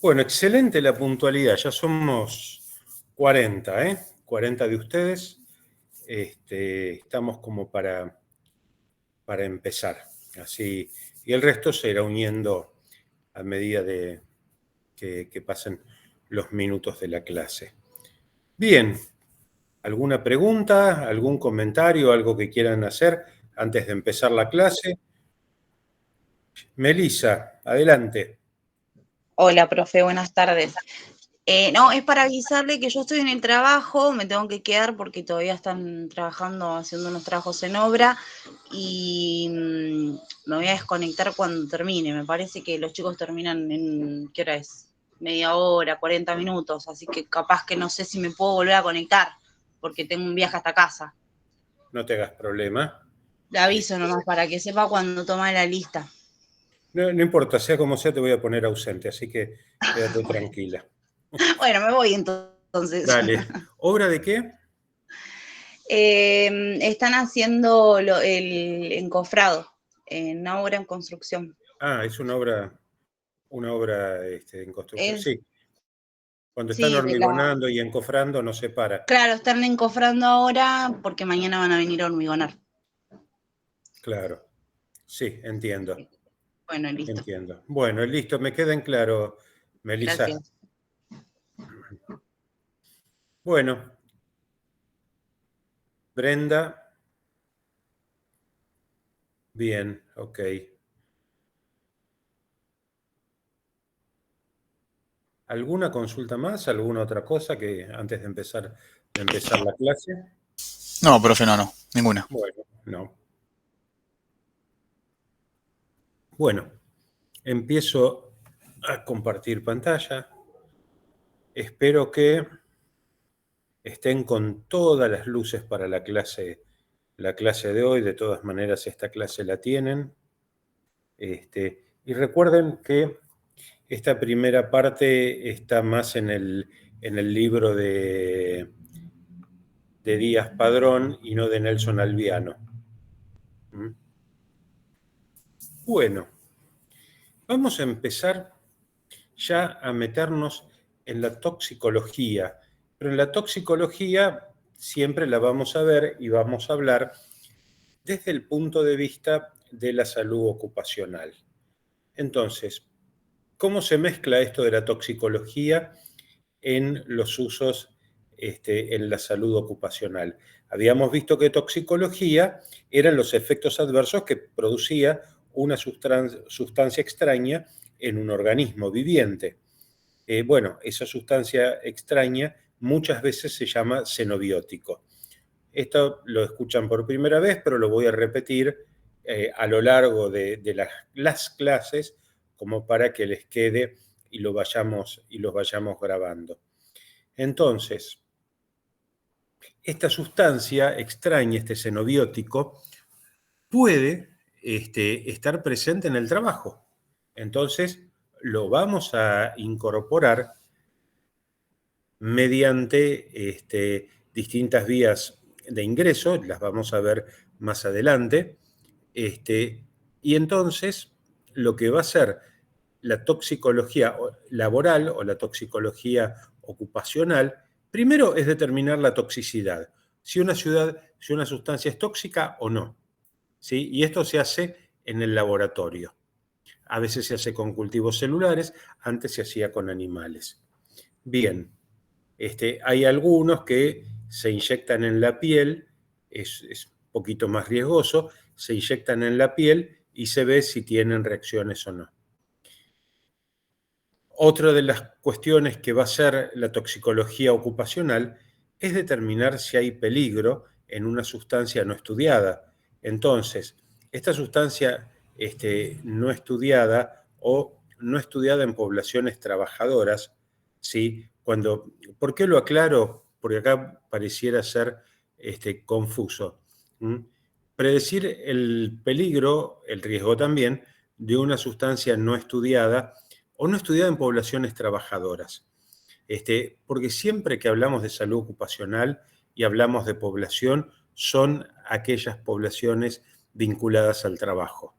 Bueno, excelente la puntualidad. Ya somos 40, ¿eh? 40 de ustedes. Estamos como para empezar. Así, y el resto se irá uniendo a medida de que pasen los minutos de la clase. Bien, ¿alguna pregunta, algún comentario, algo que quieran hacer antes de empezar la clase? Melissa, adelante. Hola, profe, buenas tardes. No, es para avisarle que yo estoy en el trabajo, me tengo que quedar porque todavía están trabajando, haciendo unos trabajos en obra y me voy a desconectar cuando termine. Me parece que los chicos terminan en, ¿qué hora es? Media hora, 40 minutos, así que capaz que no sé si me puedo volver a conectar porque tengo un viaje hasta casa. No te hagas problema. Le aviso nomás para que sepa cuando toma la lista. No importa, sea como sea, te voy a poner ausente, así que quédate Bueno, tranquila. bueno, me voy entonces. Dale. ¿Obra de qué? Están haciendo el encofrado, una obra en construcción. Ah, es una obra en construcción. Es, Sí, cuando están sí, hormigonando y encofrando no se para. claro, están encofrando ahora porque mañana van a venir a hormigonar. Claro, sí, entiendo, Bueno, listo. entiendo. Bueno, listo, me queda en claro, Melissa. Gracias. Bueno, Brenda, bien, ok. ¿Alguna consulta más? ¿Alguna otra cosa que antes de empezar la clase? No, profe, no, ninguna. Bueno, no. Bueno, empiezo a compartir pantalla. Espero que estén con todas las luces para la clase de hoy. De todas maneras, esta clase la tienen. Y recuerden que esta primera parte está más en el libro de Díaz Padrón y no de Nelson Albiano. ¿Mm? Bueno, vamos a empezar ya a meternos en la toxicología, pero en la toxicología siempre la vamos a ver y vamos a hablar desde el punto de vista de la salud ocupacional. Entonces, ¿cómo se mezcla esto de la toxicología en los usos en la salud ocupacional? Habíamos visto que toxicología eran los efectos adversos que producía una sustancia extraña en un organismo viviente. Bueno, esa sustancia extraña muchas veces se llama xenobiótico. Esto lo escuchan por primera vez, pero lo voy a repetir a lo largo de las clases como para que les quede y lo vayamos grabando. Entonces, esta sustancia extraña, este xenobiótico, puede estar presente en el trabajo. Entonces, lo vamos a incorporar mediante distintas vías de ingreso, las vamos a ver más adelante, y entonces lo que va a ser la toxicología laboral o la toxicología ocupacional, primero es determinar la toxicidad, si una sustancia es tóxica o no, ¿sí? Y esto se hace en el laboratorio. A veces se hace con cultivos celulares, antes se hacía con animales. Bien, hay algunos que se inyectan en la piel, es un poquito más riesgoso, se inyectan en la piel y se ve si tienen reacciones o no. Otra de las cuestiones que va a ser la toxicología ocupacional es determinar si hay peligro en una sustancia no estudiada. Entonces, esta sustancia no estudiada o no estudiada en poblaciones trabajadoras, ¿sí? ¿Por qué lo aclaro? Porque acá pareciera ser confuso. ¿Mm? Predecir el peligro, el riesgo también, de una sustancia no estudiada o no estudiada en poblaciones trabajadoras. Porque siempre que hablamos de salud ocupacional y hablamos de población, son aquellas poblaciones vinculadas al trabajo.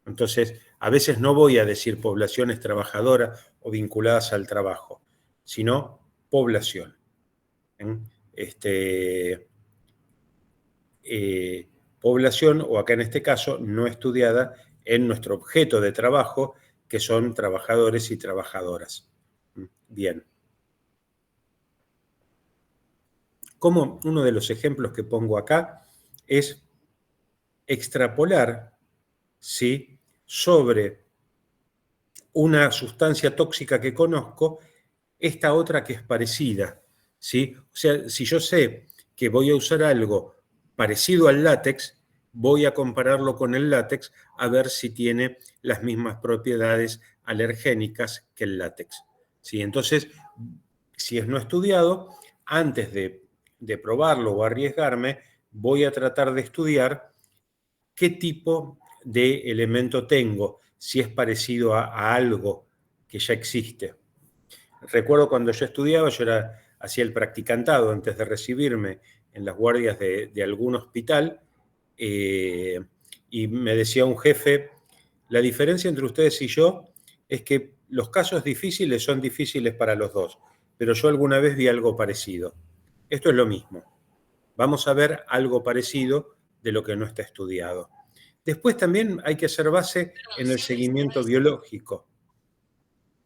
Entonces, a veces no voy a decir poblaciones trabajadoras o vinculadas al trabajo, sino población. Población, o acá en este caso, no estudiada en nuestro objeto de trabajo, que son trabajadores y trabajadoras. Bien. Como uno de los ejemplos que pongo acá es extrapolar, ¿sí?, sobre una sustancia tóxica que conozco, esta otra que es parecida, ¿sí? O sea, si yo sé que voy a usar algo parecido al látex, voy a compararlo con el látex a ver si tiene las mismas propiedades alergénicas que el látex, ¿sí? Entonces, si es no estudiado, antes de probarlo o arriesgarme, voy a tratar de estudiar qué tipo de elemento tengo, si es parecido a algo que ya existe. Recuerdo cuando yo estudiaba, hacía el practicantado antes de recibirme en las guardias de algún hospital, y me decía un jefe, la diferencia entre ustedes y yo es que los casos difíciles son difíciles para los dos, pero yo alguna vez vi algo parecido. Esto es lo mismo. Vamos a ver algo parecido de lo que no está estudiado. Después también hay que hacer base en el seguimiento biológico.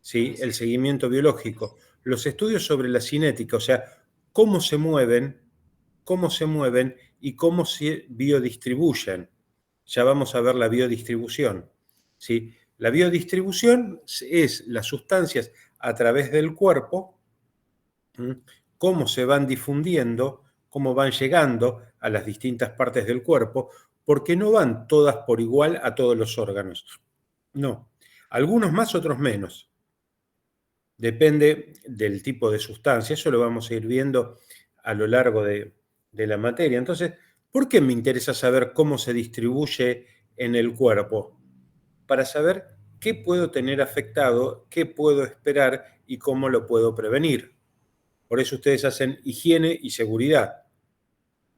¿Sí? El seguimiento biológico. Los estudios sobre la cinética, o sea, cómo se mueven y cómo se biodistribuyen. Ya vamos a ver la biodistribución. ¿Sí? La biodistribución es las sustancias a través del cuerpo, cómo se van difundiendo, cómo van llegando a las distintas partes del cuerpo, porque no van todas por igual a todos los órganos. No, algunos más, otros menos. Depende del tipo de sustancia, eso lo vamos a ir viendo a lo largo de la materia. Entonces, ¿por qué me interesa saber cómo se distribuye en el cuerpo? Para saber qué puedo tener afectado, qué puedo esperar y cómo lo puedo prevenir. Por eso ustedes hacen higiene y seguridad.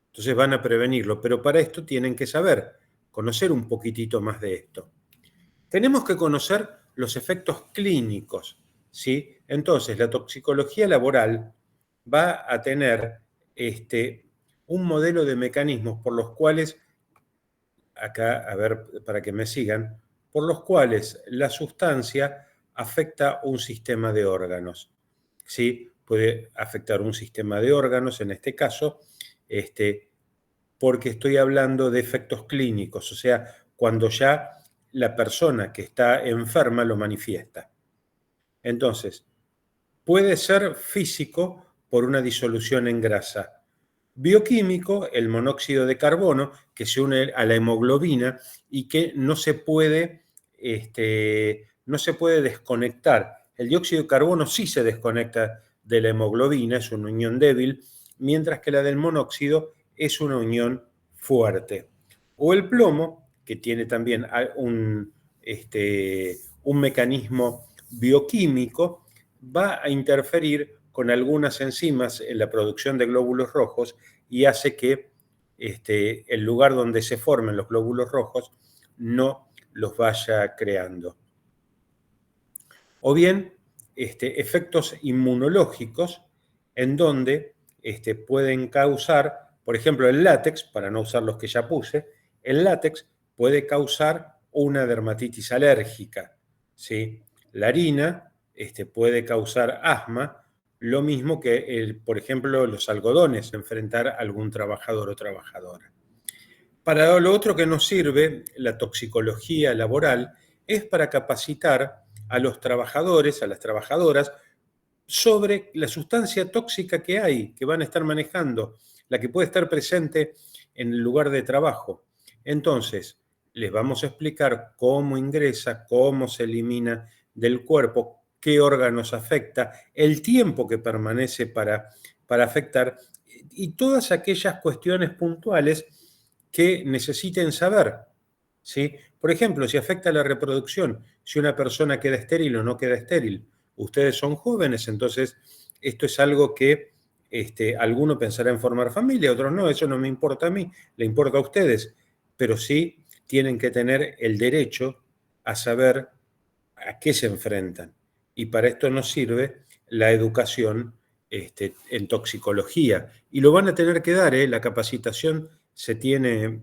Entonces van a prevenirlo, pero para esto tienen que saber, conocer un poquitito más de esto. Tenemos que conocer los efectos clínicos, ¿sí? Entonces, la toxicología laboral va a tener un modelo de mecanismos por los cuales, acá, a ver, para que me sigan, por los cuales la sustancia afecta un sistema de órganos, ¿sí? Puede afectar un sistema de órganos, en este caso, porque estoy hablando de efectos clínicos, o sea, cuando ya la persona que está enferma lo manifiesta. Entonces, puede ser físico por una disolución en grasa. Bioquímico, el monóxido de carbono, que se une a la hemoglobina y que no se puede desconectar. El dióxido de carbono sí se desconecta de la hemoglobina, es una unión débil, mientras que la del monóxido es una unión fuerte. O el plomo, que tiene también un mecanismo bioquímico, va a interferir con algunas enzimas en la producción de glóbulos rojos y hace que el lugar donde se formen los glóbulos rojos no los vaya creando. O bien, efectos inmunológicos en donde pueden causar, por ejemplo, el látex, para no usar los que ya puse, el látex puede causar una dermatitis alérgica, ¿sí? La harina puede causar asma, lo mismo que, por ejemplo, los algodones, enfrentar a algún trabajador o trabajadora. Para lo otro que nos sirve la toxicología laboral es para capacitar a los trabajadores, a las trabajadoras, sobre la sustancia tóxica que hay, que van a estar manejando, la que puede estar presente en el lugar de trabajo. Entonces, les vamos a explicar cómo ingresa, cómo se elimina del cuerpo, qué órganos afecta, el tiempo que permanece para afectar y todas aquellas cuestiones puntuales que necesiten saber, ¿sí? Por ejemplo, si afecta la reproducción, si una persona queda estéril o no queda estéril. Ustedes son jóvenes, entonces esto es algo que alguno pensará en formar familia, otros no, eso no me importa a mí, le importa a ustedes, pero sí tienen que tener el derecho a saber a qué se enfrentan. Y para esto nos sirve la educación en toxicología. Y lo van a tener que dar, la capacitación se tiene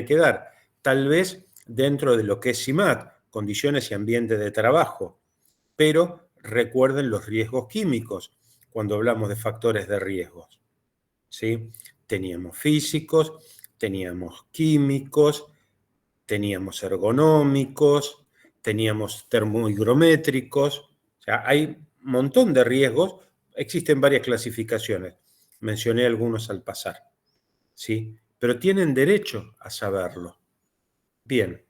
que dar. Tal vez dentro de lo que es CIMAT, condiciones y ambiente de trabajo. Pero recuerden los riesgos químicos cuando hablamos de factores de riesgos. ¿Sí? Teníamos físicos, teníamos químicos, teníamos ergonómicos, teníamos termohigrométricos. O sea, hay un montón de riesgos. Existen varias clasificaciones. Mencioné algunos al pasar. ¿Sí? Pero tienen derecho a saberlo. Bien.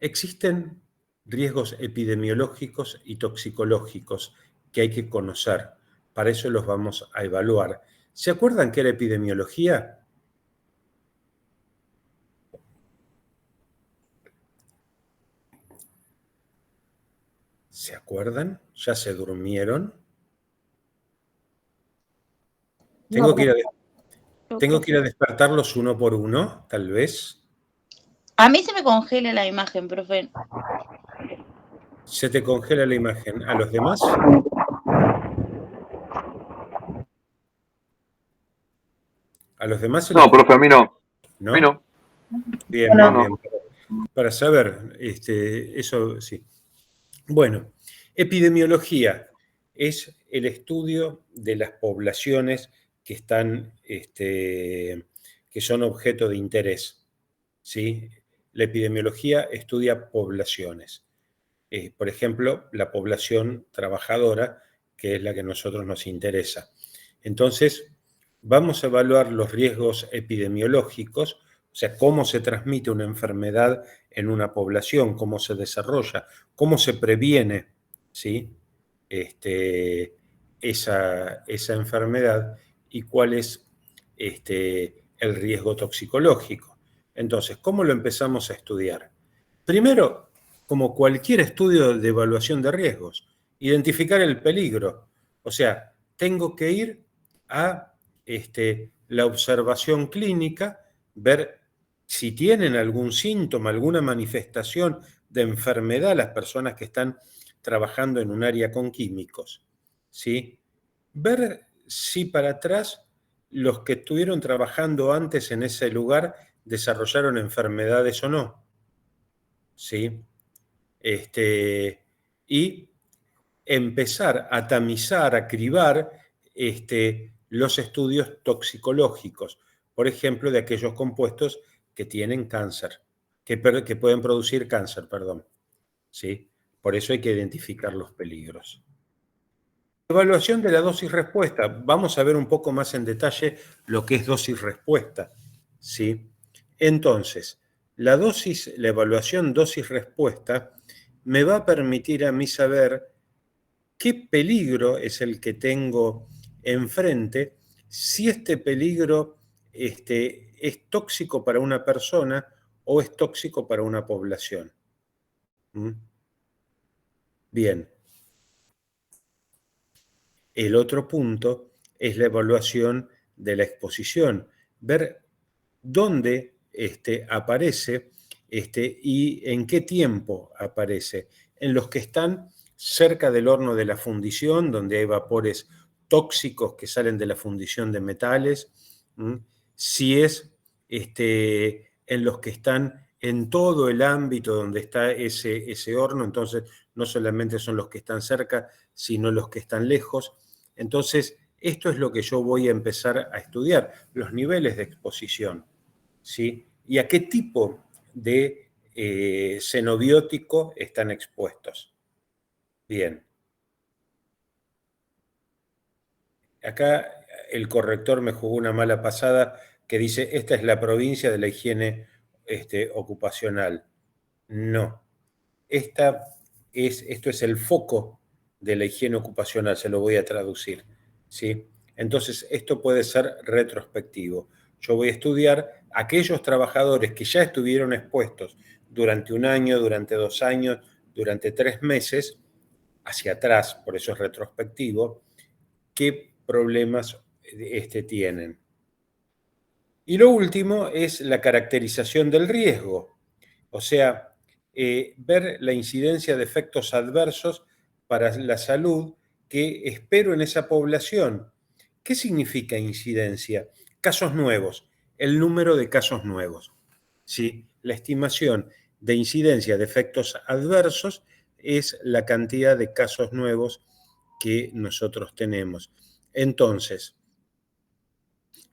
Existen riesgos epidemiológicos y toxicológicos que hay que conocer. Para eso los vamos a evaluar. ¿Se acuerdan qué era epidemiología? ¿Se acuerdan? ¿Ya se durmieron? Tengo que ir a despertarlos uno por uno, tal vez. A mí se me congela la imagen, profe. Se te congela la imagen. ¿A los demás? ¿A los demás? No, profe, a mí no. ¿No? A mí no. Bien, No, bien, no. bien. Para saber, eso sí. Bueno, epidemiología es el estudio de las poblaciones que están, que son objeto de interés. ¿Sí? La epidemiología estudia poblaciones. Por ejemplo, la población trabajadora, que es la que a nosotros nos interesa. Entonces, vamos a evaluar los riesgos epidemiológicos, o sea, cómo se transmite una enfermedad en una población, cómo se desarrolla, cómo se previene, ¿sí? Esa enfermedad y cuál es el riesgo toxicológico. Entonces, ¿cómo lo empezamos a estudiar? Primero, como cualquier estudio de evaluación de riesgos, identificar el peligro. O sea, tengo que ir a la observación clínica, ver si tienen algún síntoma, alguna manifestación de enfermedad las personas que están trabajando en un área con químicos. ¿Sí? Ver si para atrás los que estuvieron trabajando antes en ese lugar desarrollaron enfermedades o no. ¿Sí? Y empezar a tamizar, a cribar los estudios toxicológicos, por ejemplo, de aquellos compuestos que tienen cáncer, que pueden producir cáncer, perdón. ¿Sí? Por eso hay que identificar los peligros. Evaluación de la dosis-respuesta. Vamos a ver un poco más en detalle lo que es dosis-respuesta. ¿Sí? Entonces, la evaluación dosis-respuesta me va a permitir a mí saber qué peligro es el que tengo enfrente, si este peligro es tóxico para una persona o es tóxico para una población. ¿Mm? Bien. El otro punto es la evaluación de la exposición, ver dónde aparece y en qué tiempo aparece. En los que están cerca del horno de la fundición, donde hay vapores tóxicos que salen de la fundición de metales, si es en los que están en todo el ámbito donde está ese horno, entonces no solamente son los que están cerca, sino los que están lejos. Entonces, esto es lo que yo voy a empezar a estudiar, los niveles de exposición, ¿sí? Y a qué tipo de xenobiótico están expuestos. Bien. Acá el corrector me jugó una mala pasada que dice, esta es la provincia de la higiene ocupacional. No. Esto es el foco de la higiene ocupacional, se lo voy a traducir. ¿Sí? Entonces, esto puede ser retrospectivo. Yo voy a estudiar aquellos trabajadores que ya estuvieron expuestos durante 1 año, durante 2 años, durante 3 meses, hacia atrás, por eso es retrospectivo, qué problemas tienen. Y lo último es la caracterización del riesgo. O sea, ver la incidencia de efectos adversos para la salud que espero en esa población. ¿Qué significa incidencia? Casos nuevos, el número de casos nuevos. ¿Sí? La estimación de incidencia de efectos adversos es la cantidad de casos nuevos que nosotros tenemos. Entonces,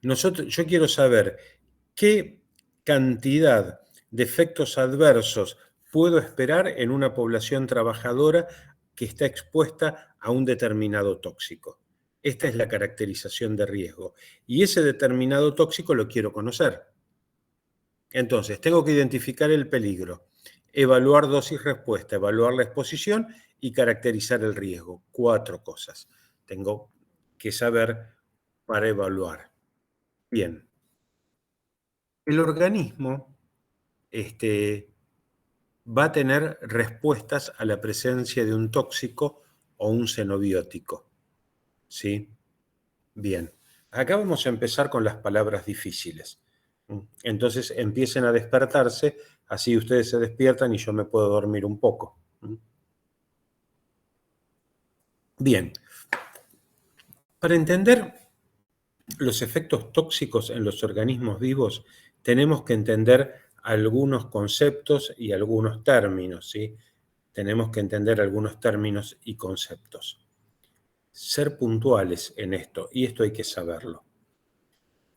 yo quiero saber qué cantidad de efectos adversos puedo esperar en una población trabajadora que está expuesta a un determinado tóxico. Esta es la caracterización de riesgo. Y ese determinado tóxico lo quiero conocer. Entonces, tengo que identificar el peligro, evaluar dosis-respuesta, evaluar la exposición y caracterizar el riesgo. 4 cosas tengo que saber para evaluar. Bien. El organismo va a tener respuestas a la presencia de un tóxico o un xenobiótico. ¿Sí? Bien. Acá vamos a empezar con las palabras difíciles. Entonces empiecen a despertarse, así ustedes se despiertan y yo me puedo dormir un poco. Bien. Para entender los efectos tóxicos en los organismos vivos, tenemos que entender algunos conceptos y algunos términos, ¿sí? Tenemos que entender algunos términos y conceptos. Ser puntuales en esto, y esto hay que saberlo.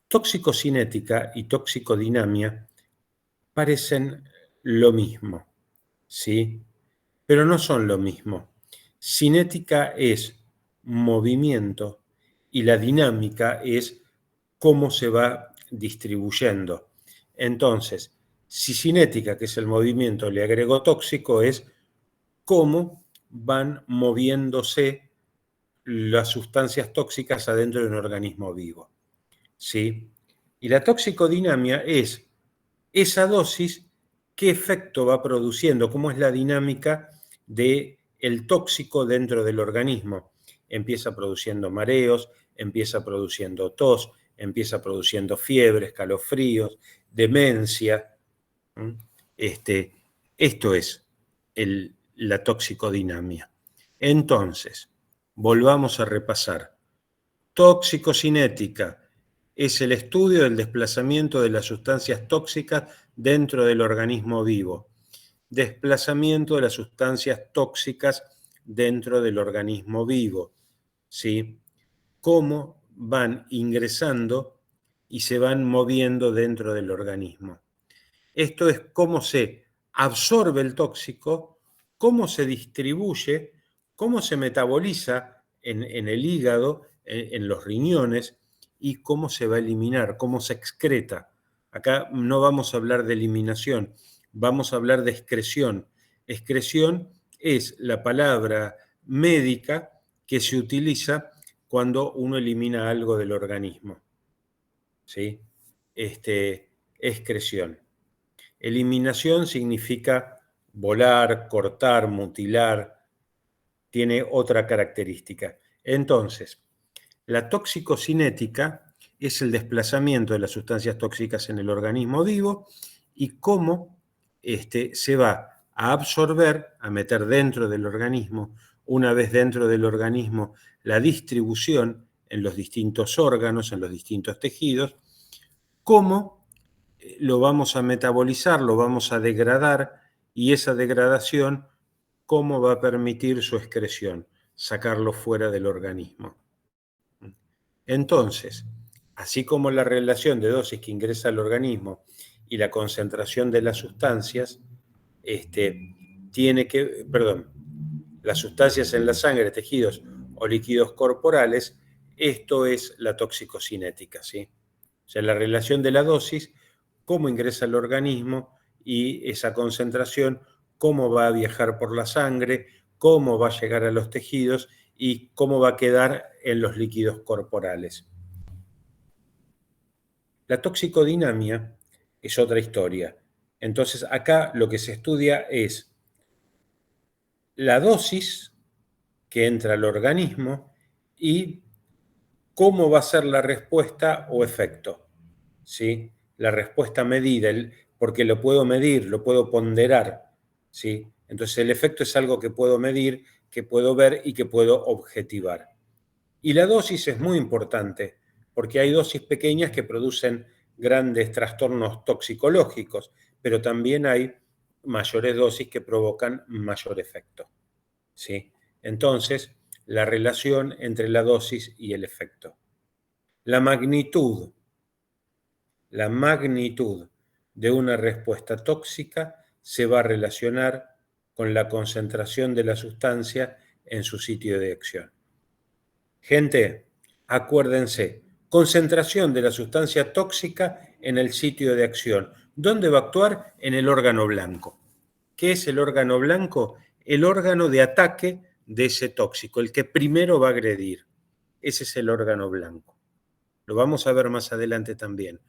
Toxicocinética y toxicodinamia parecen lo mismo, ¿sí? Pero no son lo mismo. Cinética es movimiento y la dinámica es cómo se va distribuyendo. Entonces, si cinética, que es el movimiento, le agrego tóxico, es cómo van moviéndose las sustancias tóxicas adentro de un organismo vivo. ¿Sí? Y la toxicodinamia es esa dosis, qué efecto va produciendo, cómo es la dinámica del tóxico dentro del organismo. Empieza produciendo mareos, empieza produciendo tos, empieza produciendo fiebre, escalofríos, demencia. Esto es la toxicodinamia. Entonces, volvamos a repasar. Toxicocinética es el estudio del desplazamiento de las sustancias tóxicas dentro del organismo vivo. Desplazamiento de las sustancias tóxicas dentro del organismo vivo. ¿Sí? Cómo van ingresando y se van moviendo dentro del organismo. Esto es cómo se absorbe el tóxico, cómo se distribuye, cómo se metaboliza en el hígado, en los riñones, y cómo se va a eliminar, cómo se excreta. Acá no vamos a hablar de eliminación, vamos a hablar de excreción. Excreción es la palabra médica que se utiliza cuando uno elimina algo del organismo. ¿Sí? Excreción. Eliminación significa volar, cortar, mutilar, tiene otra característica. Entonces, la toxicocinética es el desplazamiento de las sustancias tóxicas en el organismo vivo y cómo se va a absorber, a meter dentro del organismo, una vez dentro del organismo, la distribución en los distintos órganos, en los distintos tejidos, cómo lo vamos a metabolizar, lo vamos a degradar, y esa degradación, ¿cómo va a permitir su excreción? Sacarlo fuera del organismo. Entonces, así como la relación de dosis que ingresa al organismo y la concentración de las sustancias, las sustancias en la sangre, tejidos o líquidos corporales, esto es la toxicocinética, ¿sí? O sea, la relación de la dosis, cómo ingresa al organismo, y esa concentración, cómo va a viajar por la sangre, cómo va a llegar a los tejidos y cómo va a quedar en los líquidos corporales. La toxicodinamia es otra historia. Entonces, acá lo que se estudia es la dosis que entra al organismo y cómo va a ser la respuesta o efecto, ¿sí? La respuesta medida, porque lo puedo medir, lo puedo ponderar. ¿sí? Entonces el efecto es algo que puedo medir, que puedo ver y que puedo objetivar. Y la dosis es muy importante, porque hay dosis pequeñas que producen grandes trastornos toxicológicos, pero también hay mayores dosis que provocan mayor efecto, ¿sí? Entonces, la relación entre la dosis y el efecto. La magnitud de una respuesta tóxica se va a relacionar con la concentración de la sustancia en su sitio de acción. Gente, acuérdense, concentración de la sustancia tóxica en el sitio de acción. ¿Dónde va a actuar? En el órgano blanco. ¿Qué es el órgano blanco? El órgano de ataque de ese tóxico, el que primero va a agredir. Ese es el órgano blanco. Lo vamos a ver más adelante también.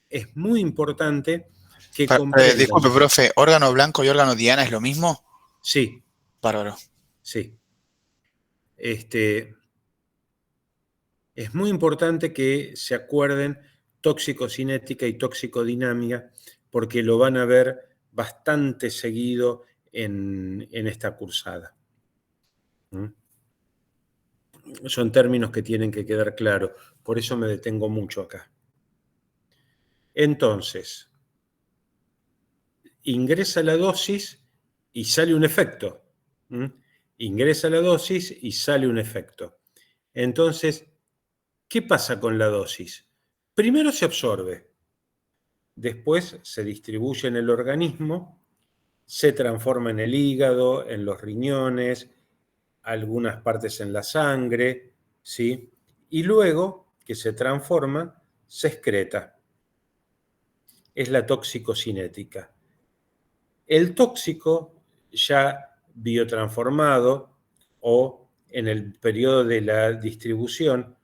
Es muy importante que comprendan. Disculpe, profe, ¿órgano blanco y órgano diana es lo mismo? Sí. Bárbaro. Sí. Es muy importante que se acuerden toxicocinética y toxicodinámica, porque lo van a ver bastante seguido en esta cursada. Son términos que tienen que quedar claros, por eso me detengo mucho acá. Entonces, ingresa la dosis y sale un efecto. Ingresa la dosis y sale un efecto. Entonces, ¿qué pasa con la dosis? Primero se absorbe, después se distribuye en el organismo, se transforma en el hígado, en los riñones, algunas partes en la sangre, ¿sí? Y luego que se transforma, se excreta. Es la toxicocinética. El tóxico ya biotransformado o en el periodo de la distribución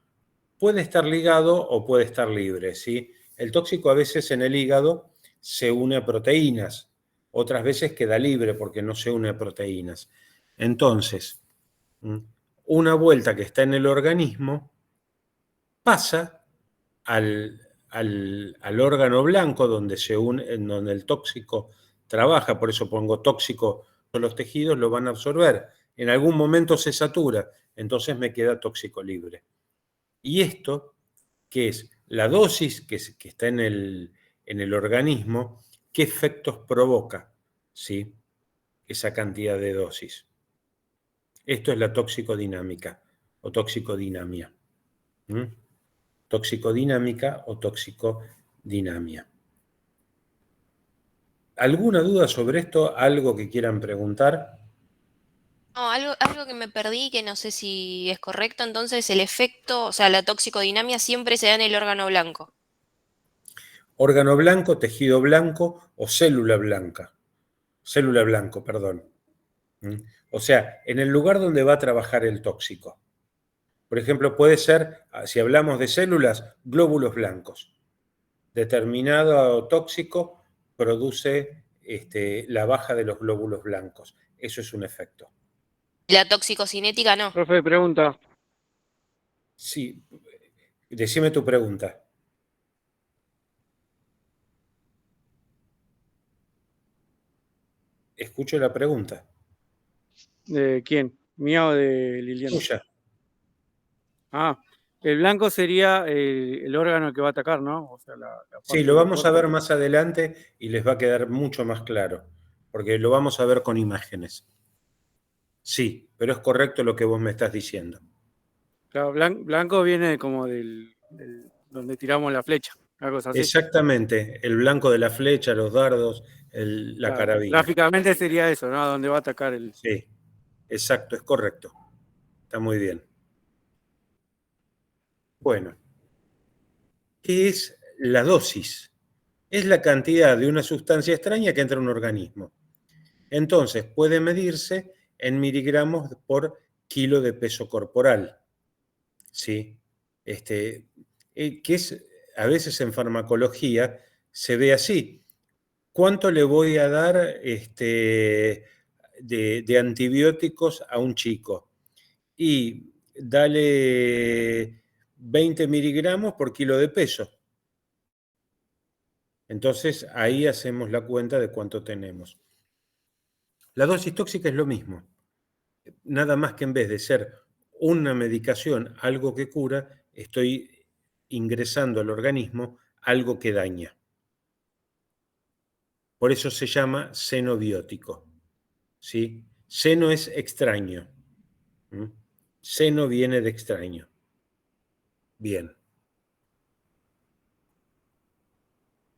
puede estar ligado o puede estar libre, ¿sí? El tóxico a veces en el hígado se une a proteínas, otras veces queda libre porque no se une a proteínas. Entonces, una vuelta que está en el organismo pasa al órgano blanco donde se une, donde el tóxico trabaja, por eso pongo tóxico, los tejidos lo van a absorber. En algún momento se satura, entonces me queda tóxico libre. Y esto, que es la dosis que está en el organismo, ¿qué efectos provoca? ¿Sí? Esa cantidad de dosis. Esto es la toxicodinámica o toxicodinamia. Toxicodinámica o toxicodinamia. ¿Alguna duda sobre esto? ¿Algo que quieran preguntar? No, algo que me perdí, que no sé si es correcto, entonces el efecto, o sea, la toxicodinamia siempre se da en el órgano blanco. Órgano blanco, tejido blanco o célula blanca. Célula blanco, perdón. O sea, en el lugar donde va a trabajar el tóxico. Por ejemplo, puede ser, si hablamos de células, glóbulos blancos. Determinado tóxico produce la baja de los glóbulos blancos. Eso es un efecto. La toxicocinética no. Profe, pregunta. Sí, decime tu pregunta. Escucho la pregunta. ¿De quién? ¿Mía o de Liliana? Tuya. Ah, el blanco sería el órgano que va a atacar, ¿no? O sea, Sí, lo vamos a ver más adelante y les va a quedar mucho más claro, porque lo vamos a ver con imágenes. Sí, pero es correcto lo que vos me estás diciendo. Claro, blanco viene como del donde tiramos la flecha, algo así. Exactamente, el blanco de la flecha, los dardos, la carabina. Gráficamente sería eso, ¿no? Donde va a atacar el... Sí, exacto, es correcto. Está muy bien. Bueno, ¿qué es la dosis? Es la cantidad de una sustancia extraña que entra en un organismo. Entonces, puede medirse en miligramos por kilo de peso corporal. ¿Sí? Que es, a veces en farmacología se ve así. ¿Cuánto le voy a dar de antibióticos a un chico? Y dale 20 miligramos por kilo de peso. Entonces ahí hacemos la cuenta de cuánto tenemos. La dosis tóxica es lo mismo. Nada más que en vez de ser una medicación, algo que cura, estoy ingresando al organismo algo que daña. Por eso se llama xenobiótico. ¿Sí? Xeno es extraño. Xeno viene de extraño. Bien.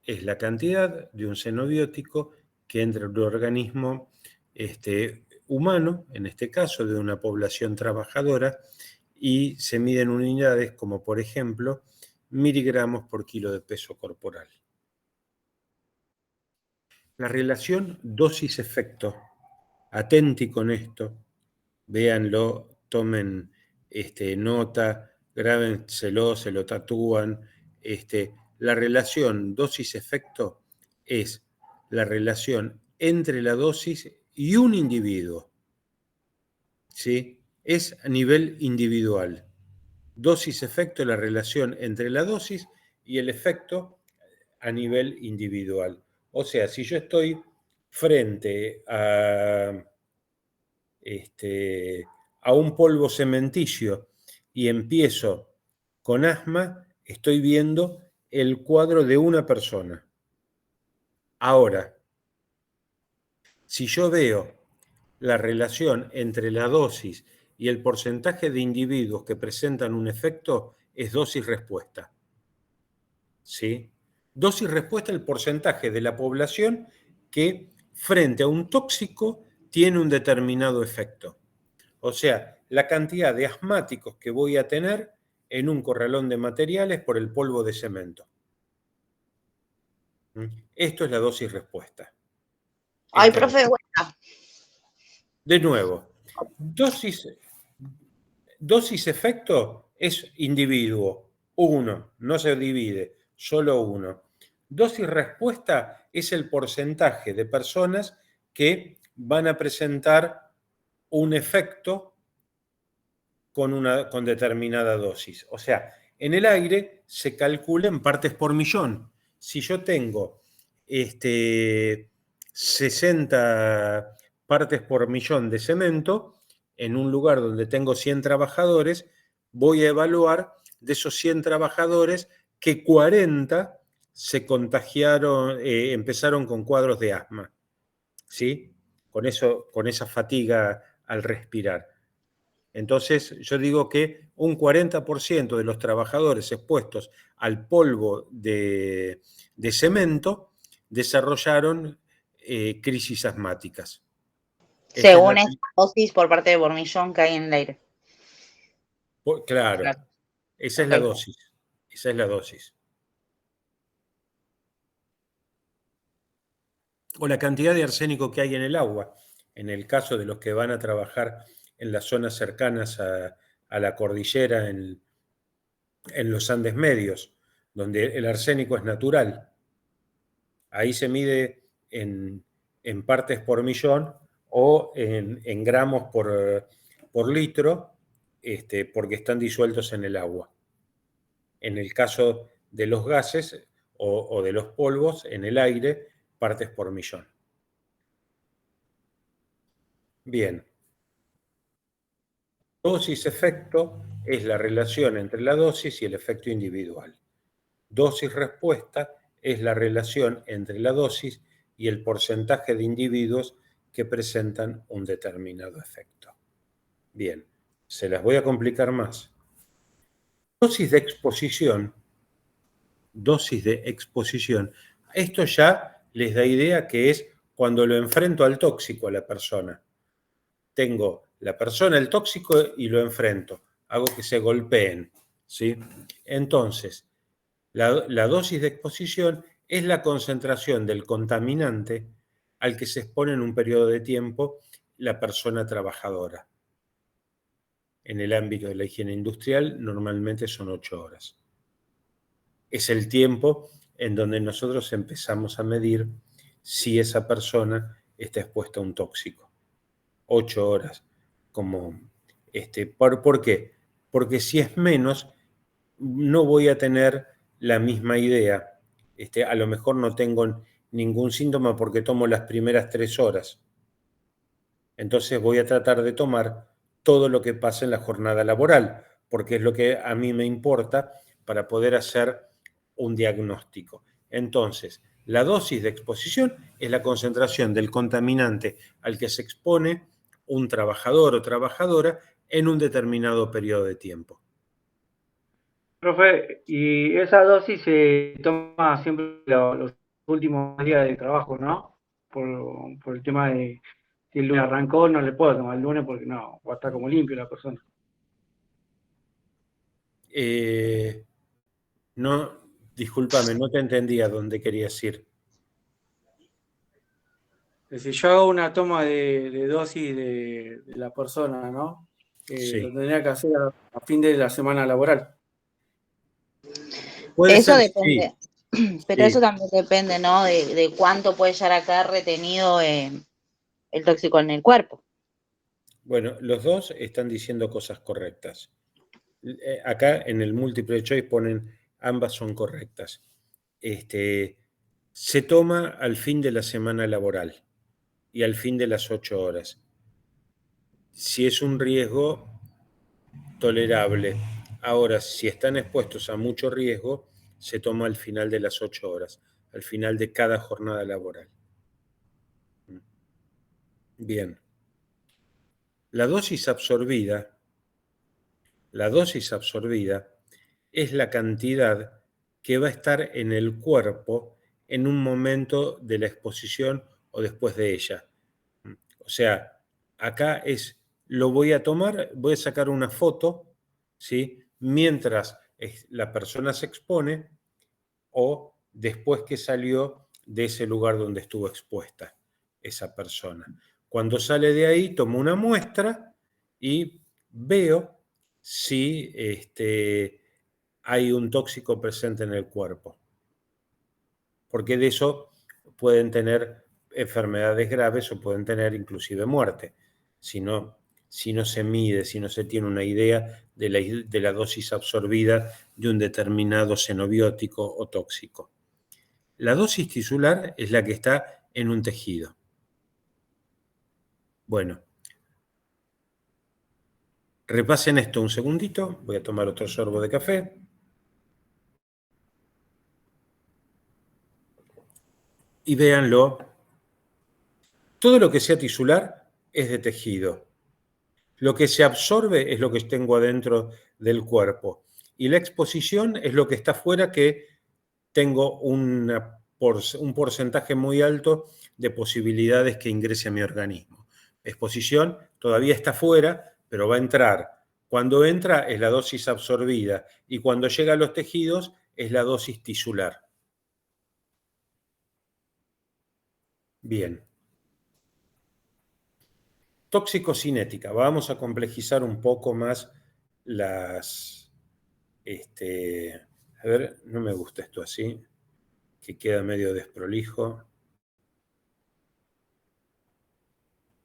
Es la cantidad de un xenobiótico que entra en un organismo humano, en este caso de una población trabajadora, y se miden unidades como, por ejemplo, miligramos por kilo de peso corporal. La relación dosis-efecto, atenti con esto, véanlo, tomen nota, grábenselo, se lo tatúan. La relación dosis-efecto es la relación entre la dosis y un individuo. ¿Sí? Es a nivel individual. Dosis-efecto es la relación entre la dosis y el efecto a nivel individual. O sea, si yo estoy frente a un polvo cementicio y empiezo con asma, estoy viendo el cuadro de una persona. Ahora, si yo veo la relación entre la dosis y el porcentaje de individuos que presentan un efecto, es dosis-respuesta. ¿Sí? Dosis-respuesta es el porcentaje de la población que frente a un tóxico tiene un determinado efecto. O sea, la cantidad de asmáticos que voy a tener en un corralón de materiales por el polvo de cemento. Esto es la dosis-respuesta. Ay, profe, bueno. De nuevo, dosis-efecto es individuo, uno, no se divide, solo uno. Dosis-respuesta es el porcentaje de personas que van a presentar un efecto con determinada dosis. O sea, en el aire se calcula en partes por millón. Si yo tengo 60 partes por millón de cemento, en un lugar donde tengo 100 trabajadores, voy a evaluar de esos 100 trabajadores que 40 se contagiaron, empezaron con cuadros de asma, ¿sí? Con esa fatiga al respirar. Entonces, yo digo que un 40% de los trabajadores expuestos al polvo de cemento desarrollaron crisis asmáticas. Según esa dosis por parte de Bormillón que hay en el aire. Claro, esa es la dosis. Esa es la dosis. O la cantidad de arsénico que hay en el agua. En el caso de los que van a trabajar en las zonas cercanas a la cordillera, en los Andes medios, donde el arsénico es natural. Ahí se mide en partes por millón o en gramos por litro, porque están disueltos en el agua. En el caso de los gases o de los polvos, en el aire, partes por millón. Bien. Dosis-efecto es la relación entre la dosis y el efecto individual. Dosis-respuesta es la relación entre la dosis y el porcentaje de individuos que presentan un determinado efecto. Bien, se las voy a complicar más. Dosis de exposición. Esto ya les da idea que es cuando lo enfrento al tóxico a la persona. Tengo la persona, el tóxico, y lo enfrento. Hago que se golpeen, ¿sí? Entonces, la dosis de exposición es la concentración del contaminante al que se expone en un periodo de tiempo la persona trabajadora. En el ámbito de la higiene industrial normalmente son 8 horas. Es el tiempo en donde nosotros empezamos a medir si esa persona está expuesta a un tóxico. 8 horas. ¿Por qué? Porque si es menos, no voy a tener la misma idea. A lo mejor no tengo ningún síntoma porque tomo las primeras 3 horas. Entonces voy a tratar de tomar todo lo que pasa en la jornada laboral, porque es lo que a mí me importa para poder hacer un diagnóstico. Entonces, la dosis de exposición es la concentración del contaminante al que se expone un trabajador o trabajadora en un determinado periodo de tiempo. Profe, y esa dosis se toma siempre los últimos días de trabajo, ¿no? Por el tema de si el lunes arrancó, no le puedo tomar el lunes porque no, va a estar como limpio la persona. No, discúlpame, no te entendí a dónde querías ir. Si yo hago una toma de dosis de la persona, ¿no? Sí. Lo tendría que hacer a fin de la semana laboral. Puede Eso ser, depende, sí, pero sí. eso también depende, ¿no? De cuánto puede llegar a quedar retenido el tóxico en el cuerpo. Bueno, los dos están diciendo cosas correctas. Acá en el multiple choice ponen ambas son correctas. Se toma al fin de la semana laboral y al fin de las 8 horas. Si es un riesgo tolerable. Ahora, si están expuestos a mucho riesgo, se toma al final de las 8 horas, al final de cada jornada laboral. Bien. La dosis absorbida es la cantidad que va a estar en el cuerpo en un momento de la exposición o después de ella. O sea, acá lo voy a tomar, voy a sacar una foto, ¿sí? Mientras la persona se expone o después que salió de ese lugar donde estuvo expuesta esa persona. Cuando sale de ahí, tomo una muestra y veo si hay un tóxico presente en el cuerpo. Porque de eso pueden tener enfermedades graves o pueden tener inclusive muerte. Si no se mide, si no se tiene una idea de la dosis absorbida de un determinado xenobiótico o tóxico. La dosis tisular es la que está en un tejido. Bueno, repasen esto un segundito. Voy a tomar otro sorbo de café. Y véanlo. Todo lo que sea tisular es de tejido. Lo que se absorbe es lo que tengo adentro del cuerpo. Y la exposición es lo que está afuera, que tengo un porcentaje muy alto de posibilidades que ingrese a mi organismo. Exposición todavía está afuera, pero va a entrar. Cuando entra es la dosis absorbida y cuando llega a los tejidos es la dosis tisular. Bien. Toxicocinética. Vamos a complejizar un poco más las... a ver, no me gusta esto así, que queda medio desprolijo.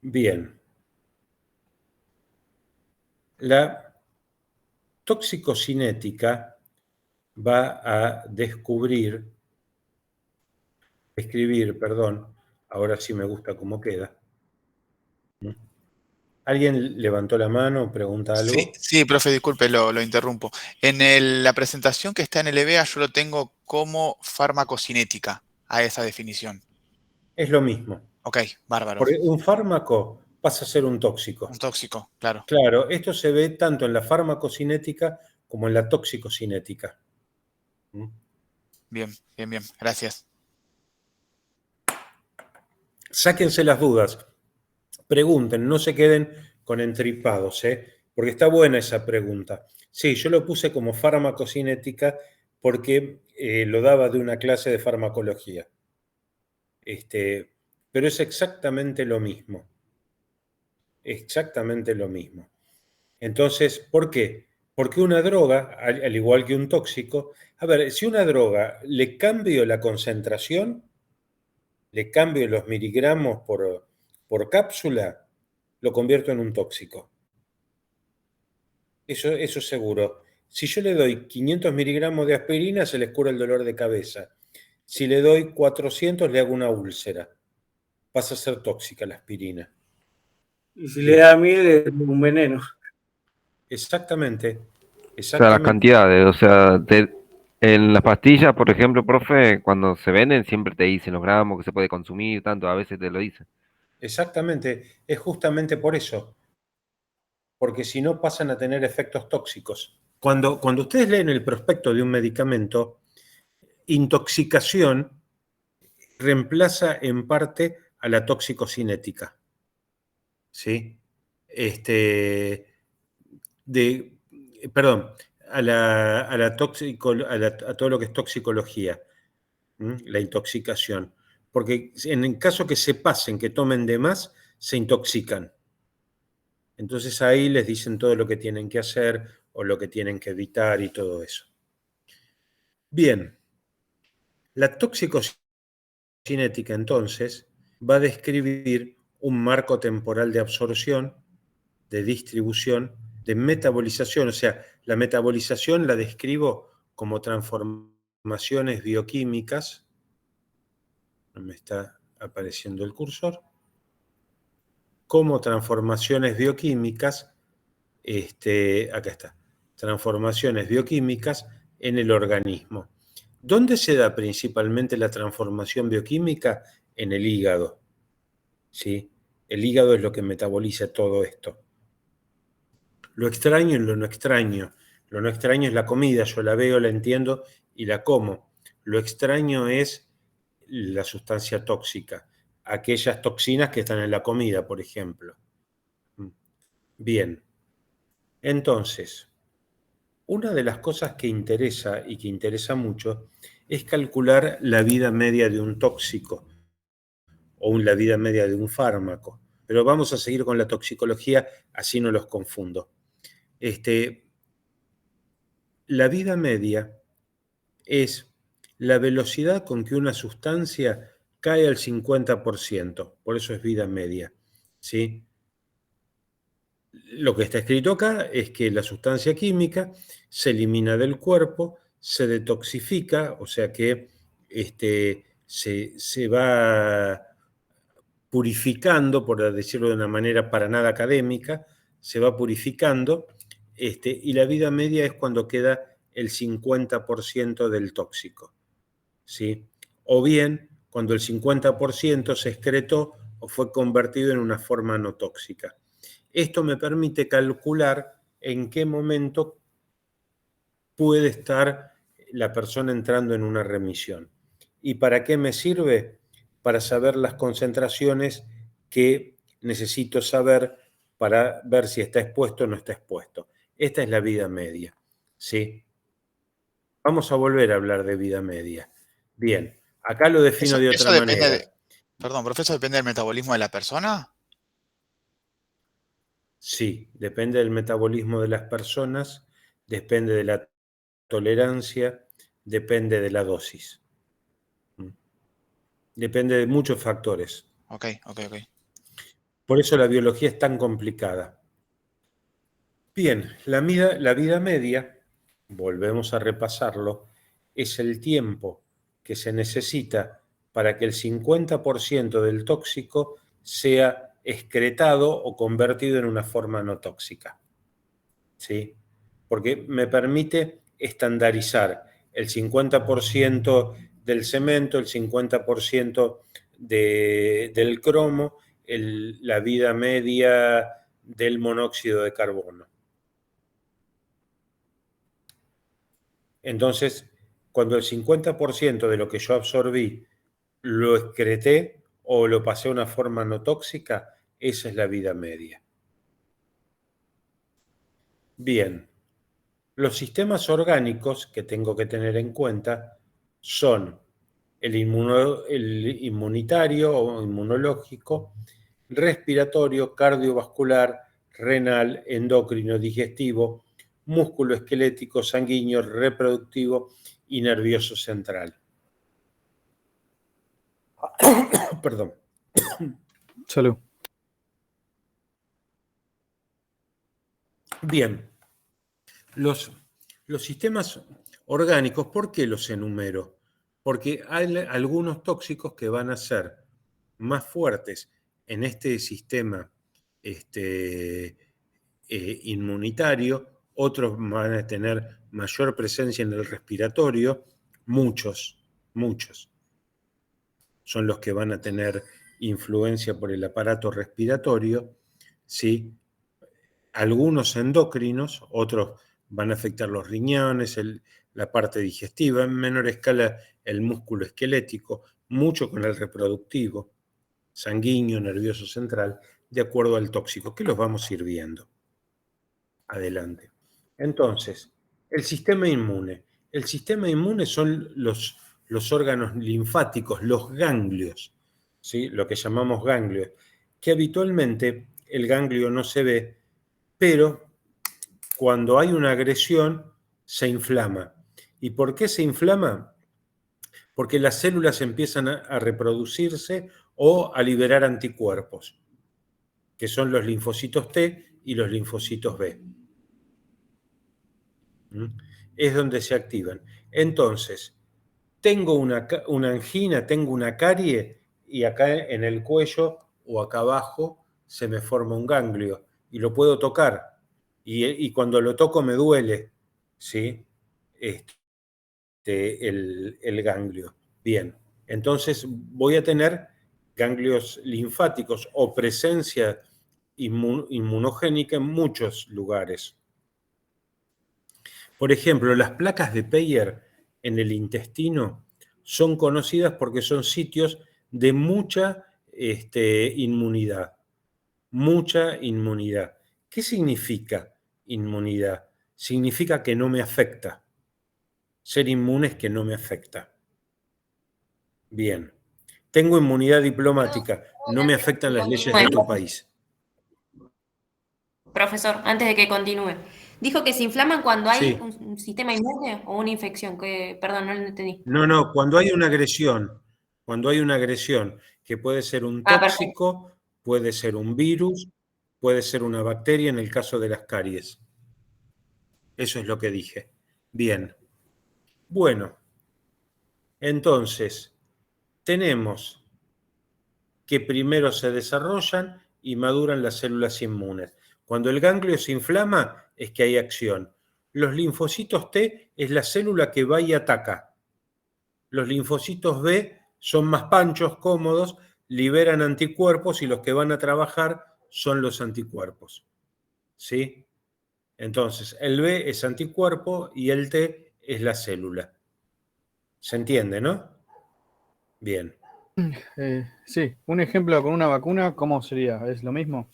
Bien. La toxicocinética va a describir, perdón, ahora sí me gusta cómo queda. ¿Alguien levantó la mano, pregunta algo? Sí, profe, disculpe, lo interrumpo. La presentación que está en el EBEA yo lo tengo como farmacocinética a esa definición. Es lo mismo. Ok, bárbaro. Porque un fármaco pasa a ser un tóxico. Un tóxico, claro. Claro, esto se ve tanto en la farmacocinética como en la toxicocinética. Bien, gracias. Sáquense las dudas, pregunten, no se queden con entripados, porque está buena esa pregunta. Sí, yo lo puse como farmacocinética porque lo daba de una clase de farmacología. Pero es exactamente lo mismo. Exactamente lo mismo. Entonces, ¿por qué? Porque una droga, al igual que un tóxico, a ver, si una droga le cambio la concentración, le cambio los miligramos por cápsula, lo convierto en un tóxico. Eso seguro. Si yo le doy 500 miligramos de aspirina, se les cura el dolor de cabeza. Si le doy 400, le hago una úlcera. Pasa a ser tóxica la aspirina. Y si le da miel es un veneno. Exactamente, O sea, las exactamente, cantidades, o sea, en las pastillas, por ejemplo, profe, cuando se venden siempre te dicen los gramos que se puede consumir, tanto, a veces te lo dicen. exactamente. Es justamente por eso, porque si no pasan a tener efectos tóxicos. Cuando ustedes leen el prospecto de un medicamento, intoxicación reemplaza en parte a la toxicocinética, ¿sí? Perdón, a todo lo que es toxicología, la intoxicación. Porque en el caso que se pasen, que tomen de más, se intoxican. Entonces ahí les dicen todo lo que tienen que hacer o lo que tienen que evitar y todo eso. Bien, la toxicocinética entonces va a describir un marco temporal de absorción, de distribución, de metabolización. O sea, la metabolización la describo como transformaciones bioquímicas. No me está apareciendo el cursor. Como transformaciones bioquímicas, acá está, transformaciones bioquímicas en el organismo. ¿Dónde se da principalmente la transformación bioquímica? En el hígado, ¿sí? El hígado es lo que metaboliza todo esto. Lo extraño y lo no extraño. Lo no extraño es la comida, yo la veo, la entiendo y la como. Lo extraño es la sustancia tóxica, aquellas toxinas que están en la comida, por ejemplo. Bien, entonces, una de las cosas que interesa y que interesa mucho es calcular la vida media de un tóxico o la vida media de un fármaco. Pero vamos a seguir con la toxicología, así no los confundo. La vida media es la velocidad con que una sustancia cae al 50%, por eso es vida media, ¿sí? Lo que está escrito acá es que la sustancia química se elimina del cuerpo, se detoxifica, o sea que se va purificando, por decirlo de una manera para nada académica, se va purificando, y la vida media es cuando queda el 50% del tóxico, ¿sí? O bien cuando el 50% se excretó o fue convertido en una forma no tóxica. Esto me permite calcular en qué momento puede estar la persona entrando en una remisión. ¿Y para qué me sirve? Para saber las concentraciones que necesito saber para ver si está expuesto o no está expuesto. Esta es la vida media, ¿sí? Vamos a volver a hablar de vida media. Bien, acá lo defino de otra Depende manera. Perdón, profe, ¿eso depende del metabolismo de la persona? Sí, depende del metabolismo de las personas, depende de la tolerancia, depende de la dosis. Depende de muchos factores. Ok. Por eso la biología es tan complicada. Bien, la vida media, volvemos a repasarlo, es el tiempo que se necesita para que el 50% del tóxico sea excretado o convertido en una forma no tóxica. ¿Sí? Porque me permite estandarizar el 50% del cemento, el 50% del cromo, la vida media del monóxido de carbono. Entonces, cuando el 50% de lo que yo absorbí lo excreté o lo pasé a una forma no tóxica, esa es la vida media. Bien. Los sistemas orgánicos que tengo que tener en cuenta son el inmunitario o inmunológico, respiratorio, cardiovascular, renal, endocrino, digestivo, músculo-esquelético, sanguíneo, reproductivo y nervioso central. Perdón. Salud. Bien. Los sistemas orgánicos, ¿por qué los enumero? Porque hay algunos tóxicos que van a ser más fuertes en este sistema inmunitario, otros van a tener mayor presencia en el respiratorio, muchos son los que van a tener influencia por el aparato respiratorio, ¿sí? Algunos endocrinos, otros van a afectar los riñones, la parte digestiva, en menor escala el músculo esquelético, mucho con el reproductivo, sanguíneo, nervioso central, de acuerdo al tóxico, que los vamos a ir viendo. Adelante. Entonces, el sistema inmune. El sistema inmune son los órganos linfáticos, los ganglios, ¿sí? Lo que llamamos ganglios, que habitualmente el ganglio no se ve, pero cuando hay una agresión se inflama. ¿Y por qué se inflama? Porque las células empiezan a reproducirse o a liberar anticuerpos, que son los linfocitos T y los linfocitos B. Es donde se activan. Entonces, tengo una angina, tengo una carie, y acá en el cuello o acá abajo se me forma un ganglio y lo puedo tocar. Y cuando lo toco me duele, ¿sí? El ganglio. Bien, entonces voy a tener ganglios linfáticos o presencia inmunogénica en muchos lugares. Por ejemplo, las placas de Peyer en el intestino son conocidas porque son sitios de mucha inmunidad. Mucha inmunidad. ¿Qué significa inmunidad? Significa que no me afecta. Ser inmune es que no me afecta. Bien. Tengo inmunidad diplomática. No me afectan las leyes de otro país. Profesor, antes de que continúe, dijo que se inflaman cuando hay Sí. un sistema inmune o una infección, perdón, no lo entendí. No, cuando hay una agresión, que puede ser un tóxico, puede ser un virus, puede ser una bacteria en el caso de las caries. Eso es lo que dije. Bien. Bueno, entonces, tenemos que primero se desarrollan y maduran las células inmunes. Cuando el ganglio se inflama es que hay acción. Los linfocitos T es la célula que va y ataca. Los linfocitos B son más panchos, cómodos, liberan anticuerpos y los que van a trabajar son los anticuerpos. ¿Sí? Entonces, el B es anticuerpo y el T es la célula. ¿Se entiende, no? Bien. Sí, un ejemplo con una vacuna, ¿cómo sería? ¿Es lo mismo?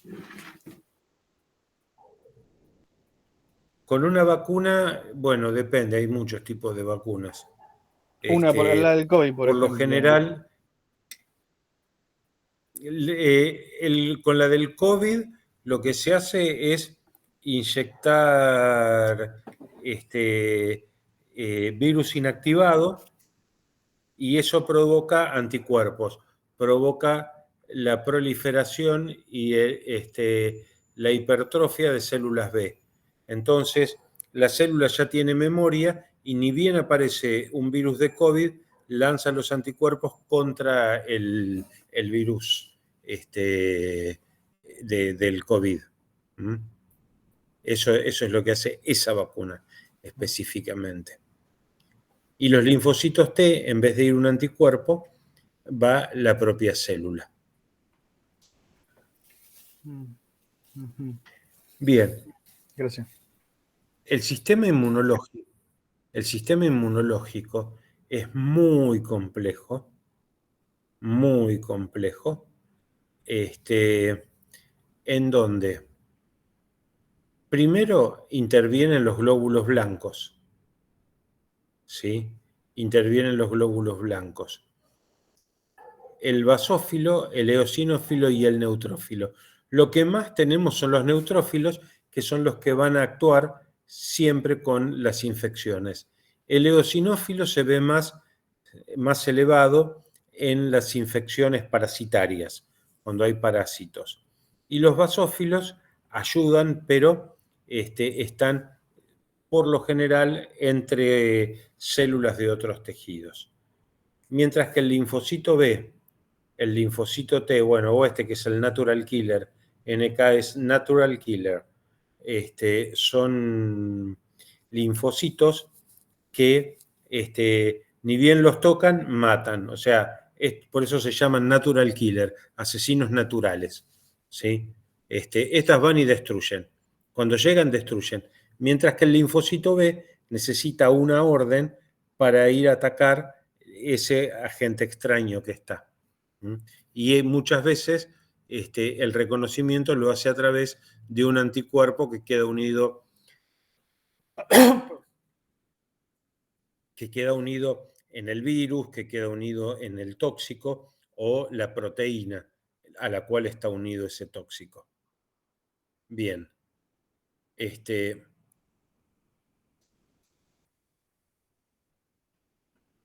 Con una vacuna, bueno, depende, hay muchos tipos de vacunas. Una por la del COVID, por ejemplo. Lo general, con la del COVID, lo que se hace es inyectar virus inactivado y eso provoca anticuerpos, provoca la proliferación y la hipertrofia de células B. Entonces, la célula ya tiene memoria y ni bien aparece un virus de COVID, lanza los anticuerpos contra el virus del COVID. Eso es lo que hace esa vacuna específicamente. Y los linfocitos T, en vez de ir un anticuerpo, va la propia célula. Bien. Gracias. El sistema inmunológico es muy complejo, en donde primero intervienen los glóbulos blancos, ¿sí? Intervienen los glóbulos blancos. El basófilo, el eosinófilo y el neutrófilo. Lo que más tenemos son los neutrófilos, que son los que van a actuar siempre con las infecciones. El eosinófilo se ve más elevado en las infecciones parasitarias, cuando hay parásitos. Y los basófilos ayudan, pero están por lo general entre células de otros tejidos. Mientras que el linfocito B, el linfocito T, bueno, o que es el natural killer, NK es natural killer. Son linfocitos que ni bien los tocan, matan. O sea, por eso se llaman natural killer, asesinos naturales. ¿Sí? Estas van y destruyen. Cuando llegan, destruyen. Mientras que el linfocito B necesita una orden para ir a atacar ese agente extraño que está. ¿Mm? Y muchas veces el reconocimiento lo hace a través de un anticuerpo que queda unido en el virus, que queda unido en el tóxico o la proteína a la cual está unido ese tóxico. Bien.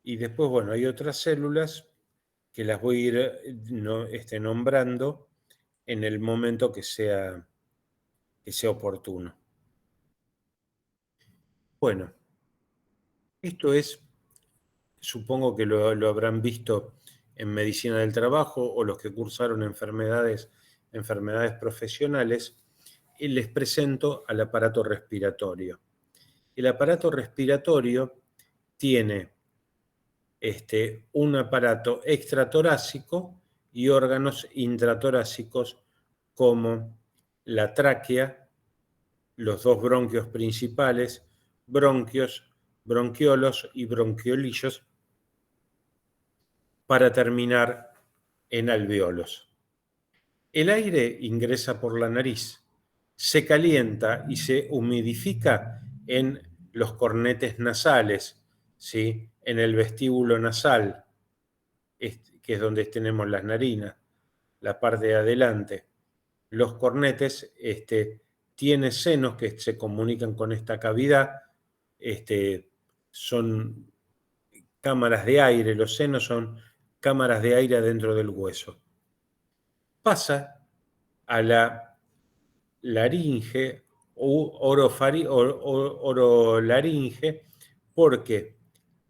Y después, bueno, hay otras células que las voy a ir nombrando en el momento que sea oportuno. Bueno, esto es, supongo que lo habrán visto en medicina del trabajo o los que cursaron enfermedades profesionales, y les presento al aparato respiratorio. El aparato respiratorio tiene un aparato extratorácico y órganos intratorácicos como la tráquea, los dos bronquios principales, bronquios, bronquiolos y bronquiolillos, para terminar en alveolos. El aire ingresa por la nariz, se calienta y se humidifica en los cornetes nasales, ¿sí? En el vestíbulo nasal, que es donde tenemos las narinas, la parte de adelante. Los cornetes tienen senos que se comunican con esta cavidad, son cámaras de aire, los senos son cámaras de aire adentro del hueso. Pasa a la laringe u orolaringe, porque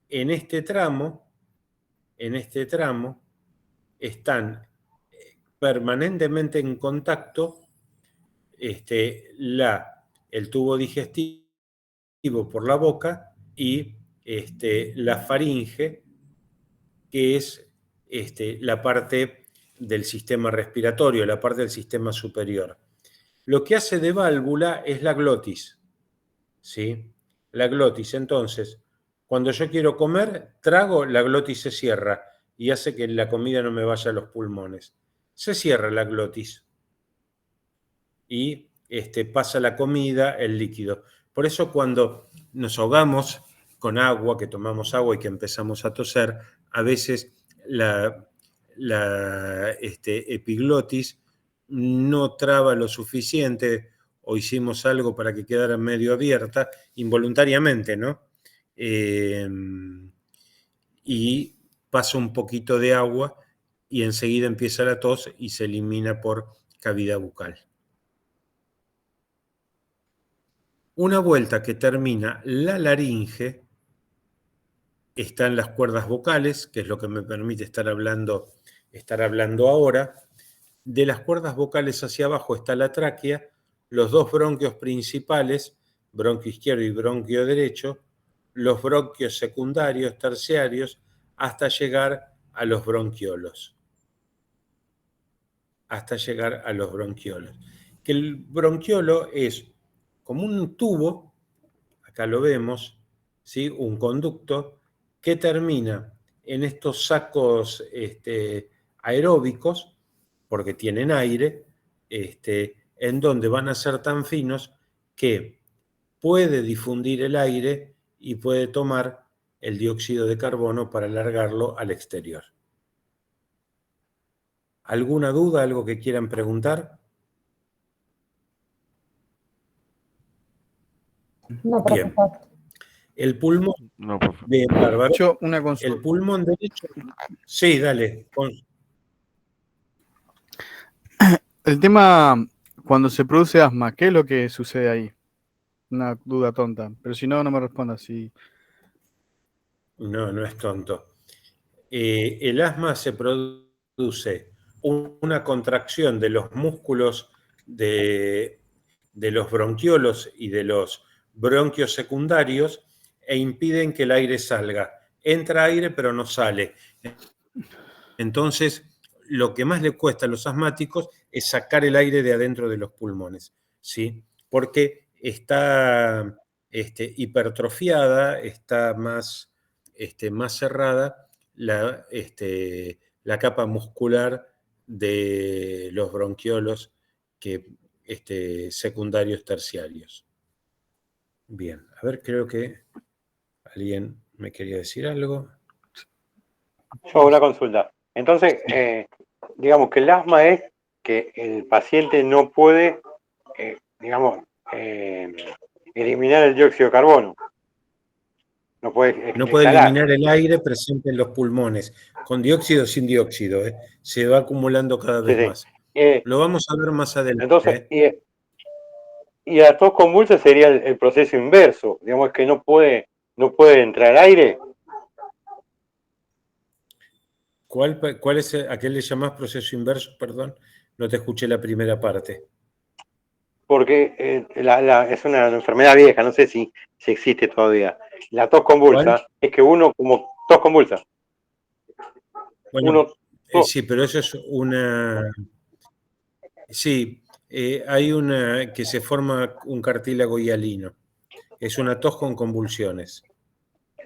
en este tramo están permanentemente en contacto el tubo digestivo por la boca y la faringe, que es la parte del sistema respiratorio, la parte del sistema superior. Lo que hace de válvula es la glotis, ¿sí? La glotis, entonces, cuando yo quiero comer, trago, la glotis se cierra y hace que la comida no me vaya a los pulmones. Se cierra la glotis y pasa la comida, el líquido. Por eso cuando nos ahogamos con agua, que tomamos agua y que empezamos a toser, a veces la epiglotis no traba lo suficiente o hicimos algo para que quedara medio abierta, involuntariamente, ¿no? Y pasa un poquito de agua y enseguida empieza la tos y se elimina por cavidad bucal. Una vuelta que termina la laringe están las cuerdas vocales, que es lo que me permite estar hablando ahora. De las cuerdas vocales hacia abajo está la tráquea, los dos bronquios principales, bronquio izquierdo y bronquio derecho, los bronquios secundarios, terciarios, hasta llegar a los bronquiolos. Que el bronquiolo es como un tubo, acá lo vemos, ¿sí? Un conducto que termina en estos sacos aeróbicos, porque tienen aire, en donde van a ser tan finos que puede difundir el aire y puede tomar el dióxido de carbono para largarlo al exterior. ¿Alguna duda, algo que quieran preguntar? No, bien. profesor. El pulmón. No, por favor. Bien, bárbaro. Yo, una consulta. El pulmón derecho. Sí, dale. El tema, cuando se produce asma, ¿qué es lo que sucede ahí? Una duda tonta, pero si no, no me respondas. Sí. No, no es tonto. El asma se produce una contracción de los músculos de los bronquiolos y de los bronquios secundarios e impiden que el aire salga. Entra aire, pero no sale. Entonces, lo que más le cuesta a los asmáticos es sacar el aire de adentro de los pulmones, ¿sí? Porque está hipertrofiada, está más cerrada la capa muscular de los bronquiolos secundarios terciarios. Bien, a ver, creo que alguien me quería decir algo. Yo hago una consulta. Entonces, digamos que el asma es que el paciente no puede, eliminar el dióxido de carbono. No puede eliminar el aire presente en los pulmones, con dióxido o sin dióxido. Se va acumulando cada vez más. Lo vamos a ver más adelante. Entonces, y la tos convulsa sería el proceso inverso. Digamos que no puede entrar aire. ¿Cuál es a qué le llamás proceso inverso? Perdón, no te escuché la primera parte. Porque es una enfermedad vieja, no sé si existe todavía. La tos convulsa es que uno como tos convulsa. Bueno, sí, pero eso es una... Sí, hay una que se forma un cartílago hialino. Es una tos con convulsiones.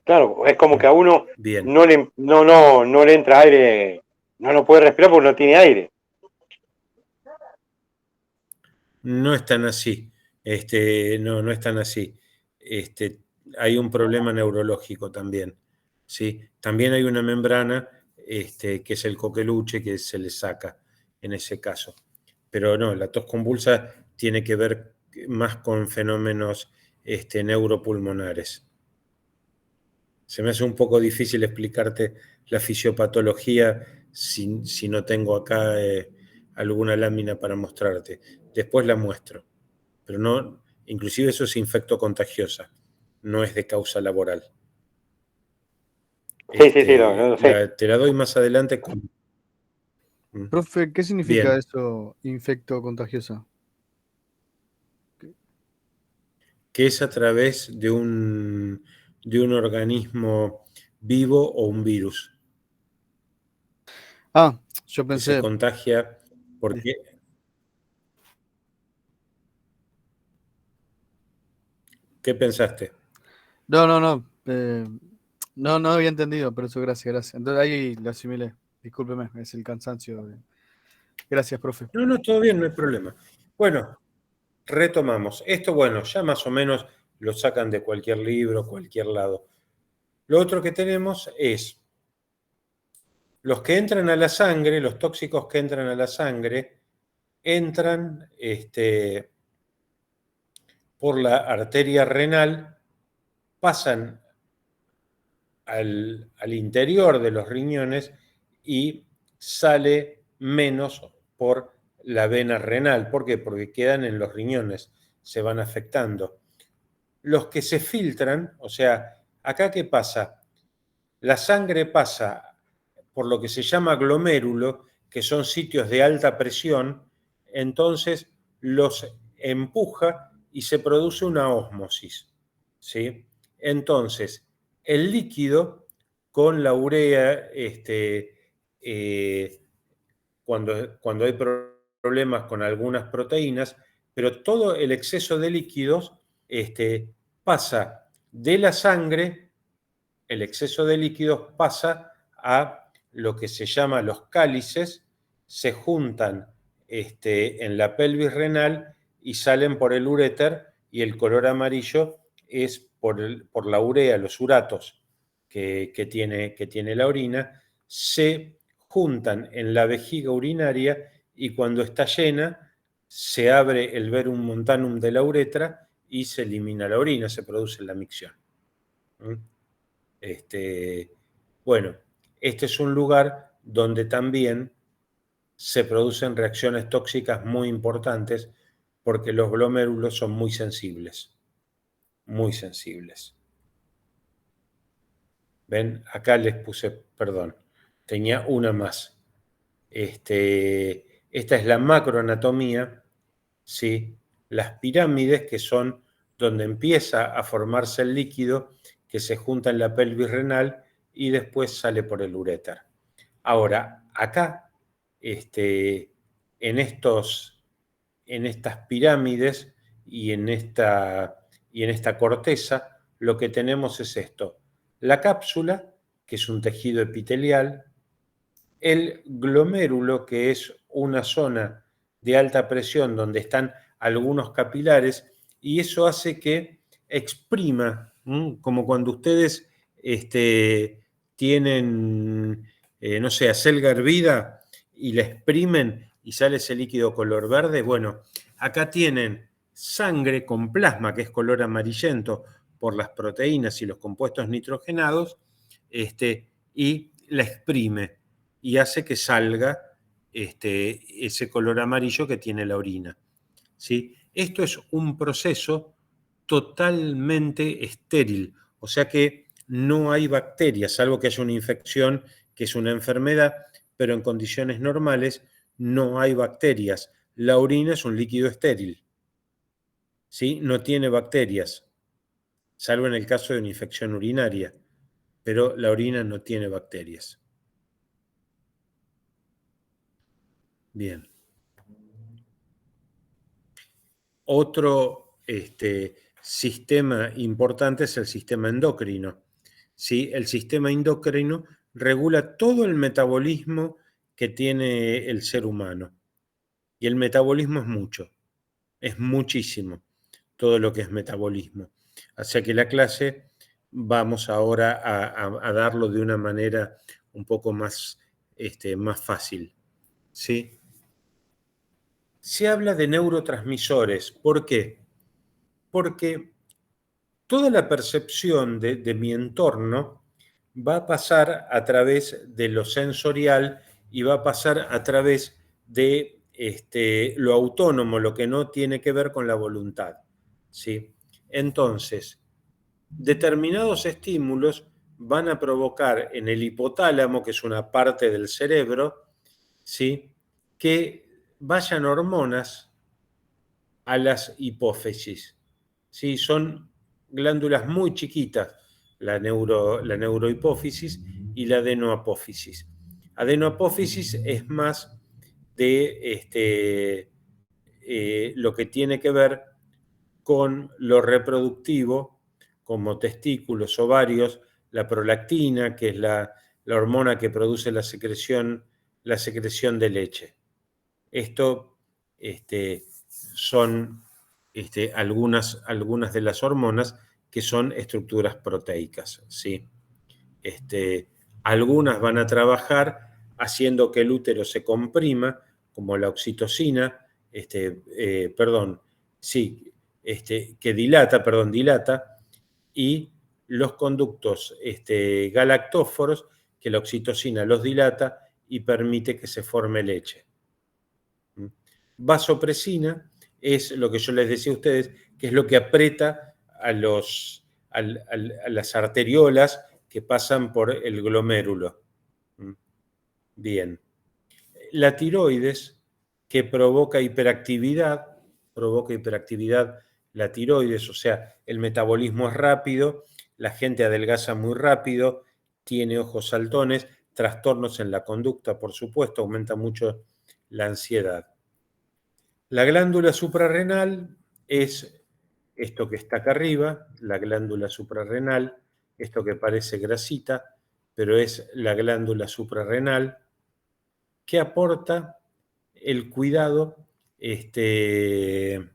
Claro, es como que a uno Bien. no le entra aire, no lo puede respirar porque no tiene aire. No es tan así. No es tan así. Hay un problema neurológico también. ¿Sí? También hay una membrana que es el coqueluche que se le saca en ese caso. Pero no, la tos convulsa tiene que ver más con fenómenos neuropulmonares. Se me hace un poco difícil explicarte la fisiopatología si no tengo acá alguna lámina para mostrarte. Después la muestro. Pero no, inclusive eso es infectocontagiosa, no es de causa laboral. Sí, lo sé. Te la doy más adelante. Profe, ¿qué significa Bien. eso, infectocontagiosa? Que es a través de un organismo vivo o un virus. Yo pensé... Que se contagia porque... ¿Qué pensaste? No había entendido, pero eso gracias. Entonces ahí lo asimilé. Discúlpeme, es el cansancio. Gracias, profe. No, todo bien, no hay problema. Bueno, retomamos. Esto, bueno, ya más o menos lo sacan de cualquier libro, cualquier lado. Lo otro que tenemos es los que entran a la sangre, los tóxicos que entran a la sangre, entran por la arteria renal, pasan al interior de los riñones y sale menos por la vena renal. ¿Por qué? Porque quedan en los riñones, se van afectando. Los que se filtran, o sea, ¿acá qué pasa? La sangre pasa por lo que se llama glomérulo, que son sitios de alta presión, entonces los empuja y se produce una ósmosis, ¿sí? Entonces, el líquido con la urea, cuando hay problemas con algunas proteínas, pero todo el exceso de líquidos pasa de la sangre, el exceso de líquidos pasa a lo que se llama los cálices, se juntan en la pelvis renal y salen por el uréter, y el color amarillo es por la urea, los uratos que tiene la orina, se juntan en la vejiga urinaria y cuando está llena se abre el verum montanum de la uretra y se elimina la orina, se produce la micción. Bueno, este es un lugar donde también se producen reacciones tóxicas muy importantes porque los glomérulos son muy sensibles. Muy sensibles. ¿Ven? Acá les puse, perdón, tenía una más. Esta es la macroanatomía ¿sí? Las pirámides, que son donde empieza a formarse el líquido que se junta en la pelvis renal y después sale por el uréter. Ahora, acá, en estas pirámides y en esta corteza, lo que tenemos es esto: la cápsula, que es un tejido epitelial, el glomérulo, que es una zona de alta presión donde están algunos capilares, y eso hace que exprima, como cuando ustedes tienen, no sé, acelga hervida y la exprimen y sale ese líquido color verde. Bueno, acá tienen sangre con plasma, que es color amarillento por las proteínas y los compuestos nitrogenados, y la exprime y hace que salga ese color amarillo que tiene la orina, ¿sí? Esto es un proceso totalmente estéril, o sea que no hay bacterias, salvo que haya una infección, que es una enfermedad, pero en condiciones normales no hay bacterias. La orina es un líquido estéril, ¿sí? No tiene bacterias, salvo en el caso de una infección urinaria, pero la orina no tiene bacterias. Bien. Otro sistema importante es el sistema endocrino, ¿sí? El sistema endocrino regula todo el metabolismo que tiene el ser humano. Y el metabolismo es mucho, es muchísimo, todo lo que es metabolismo. Así que la clase vamos ahora a darlo de una manera un poco más, más fácil, ¿sí? Se habla de neurotransmisores. ¿Por qué? Porque toda la percepción de mi entorno va a pasar a través de lo sensorial y va a pasar a través de lo autónomo, lo que no tiene que ver con la voluntad, ¿sí? Entonces, determinados estímulos van a provocar en el hipotálamo, que es una parte del cerebro, ¿sí?, que vayan hormonas a las hipófisis, ¿sí? Son glándulas muy chiquitas, la neurohipófisis y la adenoapófisis. Adenoapófisis es más de lo que tiene que ver con lo reproductivo, como testículos, ovarios, la prolactina, que es la hormona que produce la secreción de leche. Esto son algunas de las hormonas que son estructuras proteicas, ¿sí? Algunas van a trabajar haciendo que el útero se comprima, como la oxitocina, que dilata, y los conductos galactóforos, que la oxitocina los dilata y permite que se forme leche. Vasopresina es lo que yo les decía a ustedes, que es lo que aprieta a las arteriolas que pasan por el glomérulo. Bien. La tiroides, que provoca hiperactividad la tiroides, o sea, el metabolismo es rápido, la gente adelgaza muy rápido, tiene ojos saltones, trastornos en la conducta, por supuesto, aumenta mucho la ansiedad. La glándula suprarrenal es esto que está acá arriba, la glándula suprarrenal, esto que parece grasita, pero es la glándula suprarrenal, que aporta el cuidado de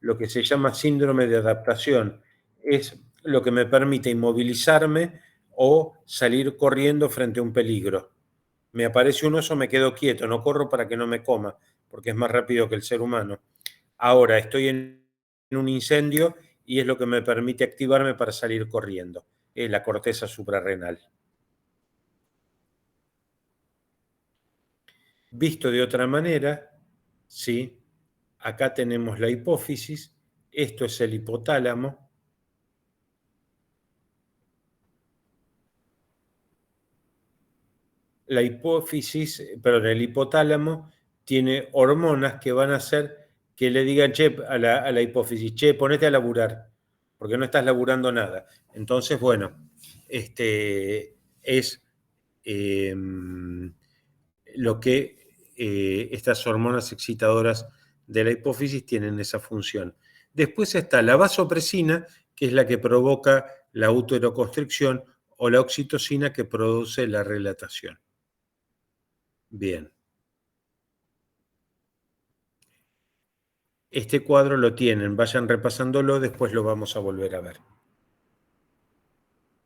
lo que se llama síndrome de adaptación. Es lo que me permite inmovilizarme o salir corriendo frente a un peligro. Me aparece un oso, me quedo quieto, no corro para que no me coma, porque es más rápido que el ser humano. Ahora estoy en un incendio y es lo que me permite activarme para salir corriendo, la corteza suprarrenal. Visto de otra manera, ¿sí? Acá tenemos la hipófisis, esto es el hipotálamo. El hipotálamo tiene hormonas que van a hacer que le digan, che, a la hipófisis, che, ponete a laburar, porque no estás laburando nada. Entonces, bueno, es lo que estas hormonas excitadoras de la hipófisis tienen esa función. Después está la vasopresina, que es la que provoca la uteroconstricción, o la oxitocina, que produce la relatación. Bien. Este cuadro lo tienen, vayan repasándolo, después lo vamos a volver a ver.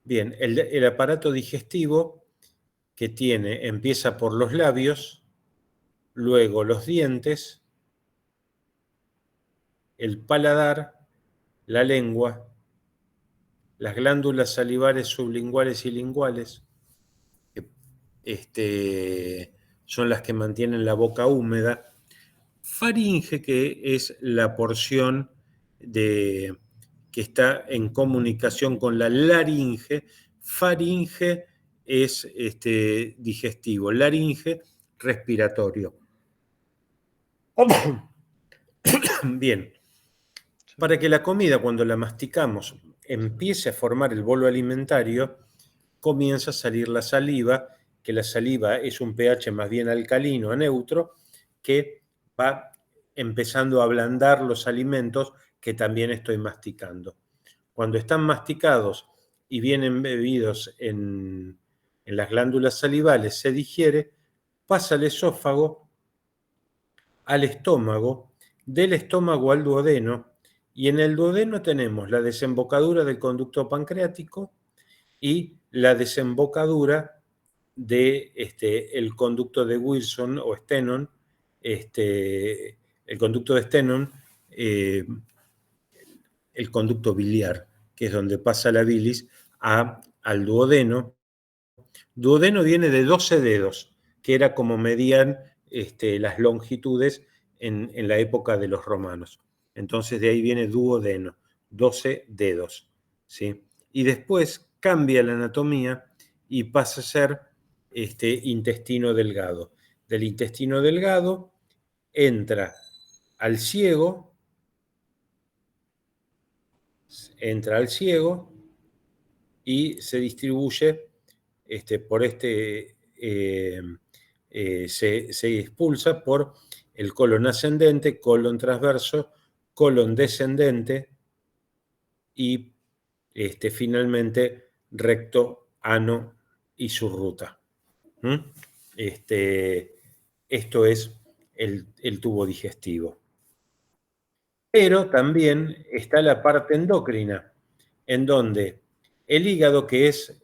Bien, el aparato digestivo que tiene, empieza por los labios, luego los dientes, el paladar, la lengua, las glándulas salivares sublinguales y linguales, son las que mantienen la boca húmeda. Faringe, que es la porción que está en comunicación con la laringe. Faringe es digestivo, laringe respiratorio. Bien, para que la comida, cuando la masticamos, empiece a formar el bolo alimentario, comienza a salir la saliva, que la saliva es un pH más bien alcalino a neutro, que va empezando a ablandar los alimentos que también estoy masticando. Cuando están masticados y vienen bebidos en las glándulas salivales, se digiere, pasa al esófago, al estómago, del estómago al duodeno, y en el duodeno tenemos la desembocadura del conducto pancreático y la desembocadura del conducto de Wilson o Stennon, el conducto de Stennon, el conducto biliar, que es donde pasa la bilis, al duodeno. Duodeno viene de 12 dedos, que era como medían las longitudes en la época de los romanos. Entonces de ahí viene duodeno, 12 dedos, ¿sí? Y después cambia la anatomía y pasa a ser intestino delgado. Del intestino delgado entra al ciego, y se distribuye por se expulsa por el colon ascendente, colon transverso, colon descendente y finalmente recto, ano y su ruta. Esto es el tubo digestivo. Pero también está la parte endocrina, en donde el hígado, que es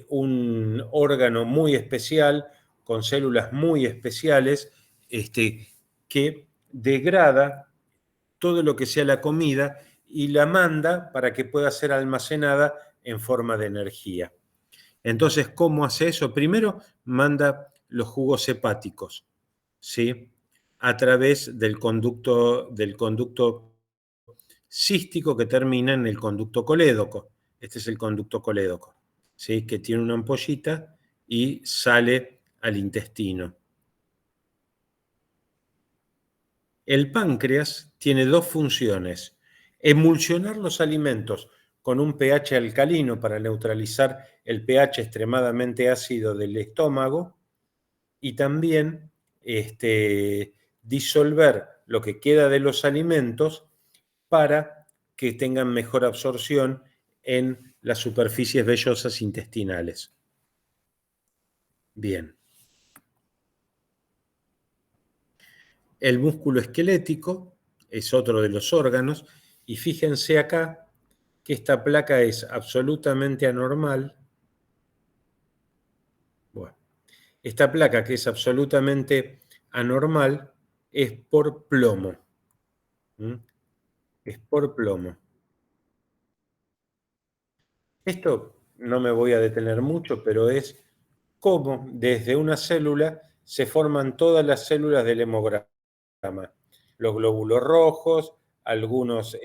un órgano muy especial, con células muy especiales, que degrada todo lo que sea la comida y la manda para que pueda ser almacenada en forma de energía. Entonces, ¿cómo hace eso? Primero manda los jugos hepáticos, ¿sí? A través del conducto cístico que termina en el conducto colédoco. Este es el conducto colédoco, ¿sí? Que tiene una ampollita y sale al intestino. El páncreas tiene dos funciones: emulsionar los alimentos con un pH alcalino para neutralizar el pH extremadamente ácido del estómago, y también disolver lo que queda de los alimentos para que tengan mejor absorción en las superficies vellosas intestinales. Bien. El músculo esquelético es otro de los órganos, y fíjense acá que esta placa es absolutamente anormal. Bueno, esta placa, que es absolutamente anormal, es por plomo. Es por plomo. Esto no me voy a detener mucho, pero es cómo desde una célula se forman todas las células del hemograma. Los glóbulos rojos, algunos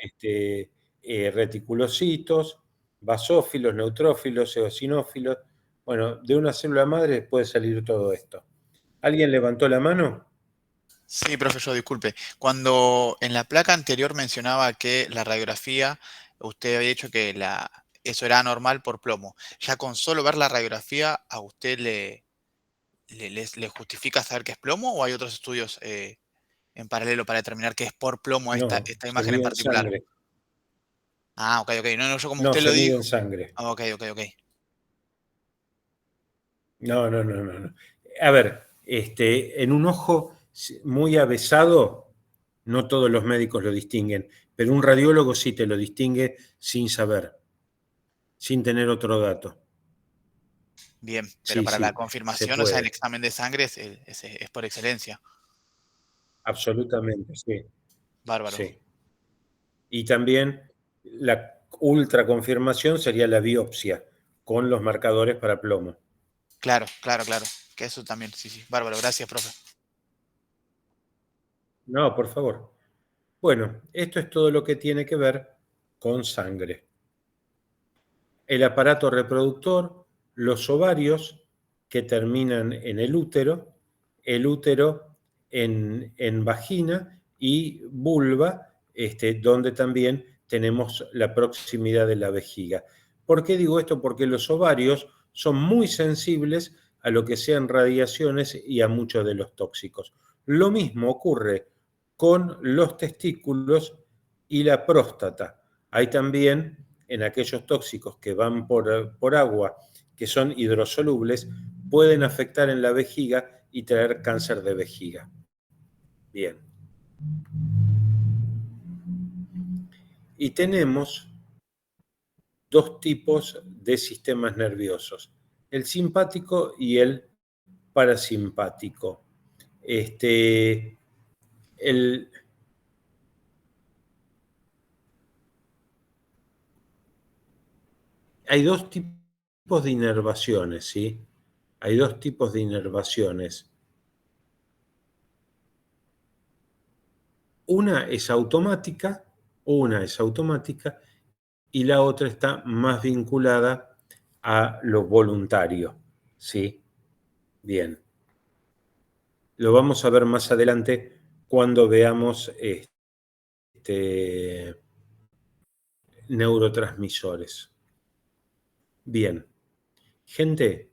reticulocitos, basófilos, neutrófilos, eosinófilos. Bueno, de una célula madre puede salir todo esto. ¿Alguien levantó la mano? Sí, profe, yo disculpe. Cuando en la placa anterior mencionaba que la radiografía, usted había dicho que eso era anormal por plomo. ¿Ya con solo ver la radiografía a usted le justifica saber que es plomo o hay otros estudios en paralelo para determinar que es por plomo No, esta se imagen en mide en particular? sangre. Ah, ok, ok. No, no, yo como No, usted se lo mide dijo. en sangre. Ah, ok, ok, ok. No, no, no, no, no. A ver, en un ojo muy avesado, no todos los médicos lo distinguen, pero un radiólogo sí te lo distingue sin saber, sin tener otro dato. Bien, pero Sí, para la sí, se confirmación, o sea, el puede. examen de sangre es por excelencia. Absolutamente, sí. Bárbaro. Sí. Y también la ultraconfirmación sería la biopsia con los marcadores para plomo. Claro, claro, claro. Que eso también, sí, sí. Bárbaro, gracias, profe. No, por favor. Bueno, esto es todo lo que tiene que ver con sangre. El aparato reproductor, los ovarios que terminan en el útero en vagina y vulva, donde también tenemos la proximidad de la vejiga. ¿Por qué digo esto? Porque los ovarios son muy sensibles a lo que sean radiaciones y a muchos de los tóxicos. Lo mismo ocurre con los testículos y la próstata. Hay también en aquellos tóxicos que van por agua, que son hidrosolubles, pueden afectar en la vejiga y traer cáncer de vejiga. Bien. Y tenemos dos tipos de sistemas nerviosos, el simpático y el parasimpático. Hay dos tipos de inervaciones, ¿sí? Hay dos tipos de inervaciones. Una es automática y la otra está más vinculada a lo voluntario, ¿sí? Bien. Lo vamos a ver más adelante cuando veamos neurotransmisores. Bien. Gente,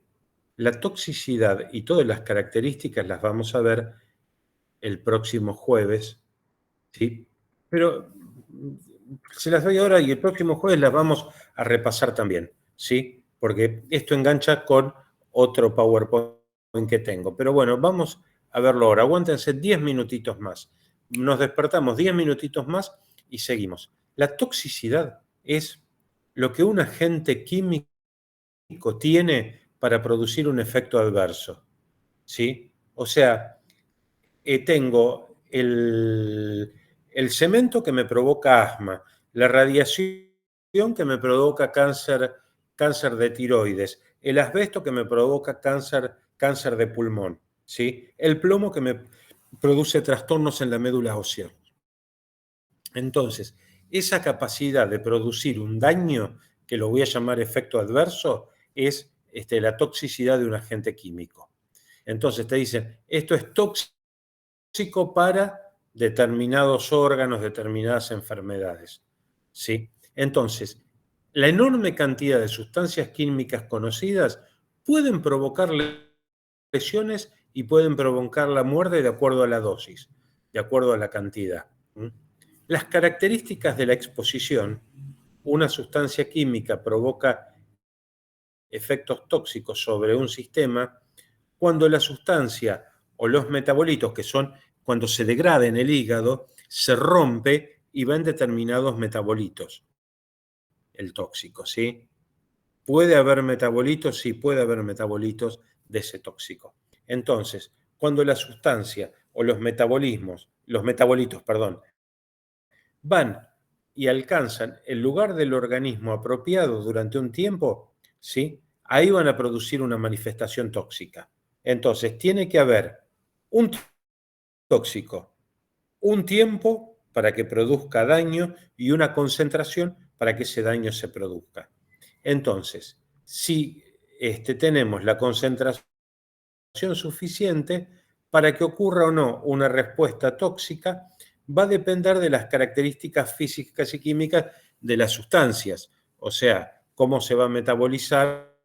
la toxicidad y todas las características las vamos a ver el próximo jueves, ¿sí? Pero se las doy ahora y el próximo jueves las vamos a repasar también, ¿sí? Porque esto engancha con otro PowerPoint que tengo. Pero bueno, vamos a verlo ahora. Aguántense 10 minutitos más. Nos despertamos 10 minutitos más y seguimos. La toxicidad es lo que un agente químico tiene para producir un efecto adverso, ¿sí? O sea, tengo el cemento que me provoca asma, la radiación que me provoca cáncer de tiroides, el asbesto que me provoca cáncer de pulmón, ¿sí? El plomo que me produce trastornos en la médula ósea. Entonces, esa capacidad de producir un daño, que lo voy a llamar efecto adverso, es la toxicidad de un agente químico. Entonces te dicen, esto es tóxico para determinados órganos, determinadas enfermedades, ¿sí? Entonces, la enorme cantidad de sustancias químicas conocidas pueden provocar lesiones y pueden provocar la muerte de acuerdo a la dosis, de acuerdo a la cantidad. Las características de la exposición, una sustancia química provoca efectos tóxicos sobre un sistema cuando la sustancia o los metabolitos, que son cuando se degrada en el hígado, se rompe y va en determinados metabolitos, el tóxico, ¿sí? ¿Puede haber metabolitos? Sí, puede haber metabolitos de ese tóxico. Entonces, cuando la sustancia o los metabolitos, perdón, van y alcanzan el lugar del organismo apropiado durante un tiempo, ¿sí? Ahí van a producir una manifestación tóxica. Entonces, tiene que haber un tóxico, un tiempo para que produzca daño y una concentración para que ese daño se produzca. Entonces, si tenemos la concentración suficiente para que ocurra o no una respuesta tóxica va a depender de las características físicas y químicas de las sustancias, o sea, cómo se va a metabolizar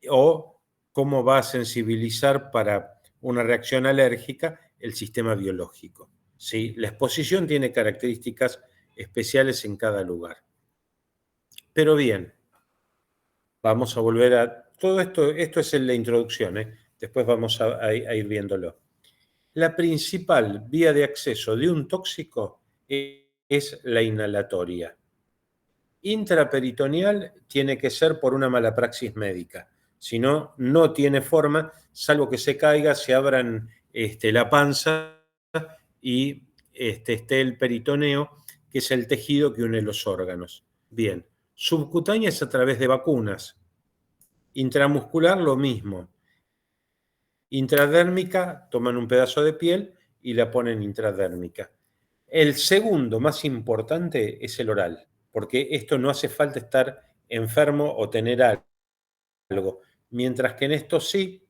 o cómo va a sensibilizar para una reacción alérgica el sistema biológico. ¿Sí? La exposición tiene características especiales en cada lugar. Pero bien, vamos a volver a... Todo esto es en la introducción, ¿eh? Después vamos a ir viéndolo. La principal vía de acceso de un tóxico es la inhalatoria. Intraperitoneal tiene que ser por una mala praxis médica. Si no, no tiene forma, salvo que se caiga, se abran la panza y esté el peritoneo, que es el tejido que une los órganos. Bien, subcutánea es a través de vacunas. Intramuscular, lo mismo. Intradérmica, toman un pedazo de piel y la ponen intradérmica. El segundo más importante es el oral, porque esto no hace falta estar enfermo o tener algo, mientras que en esto sí,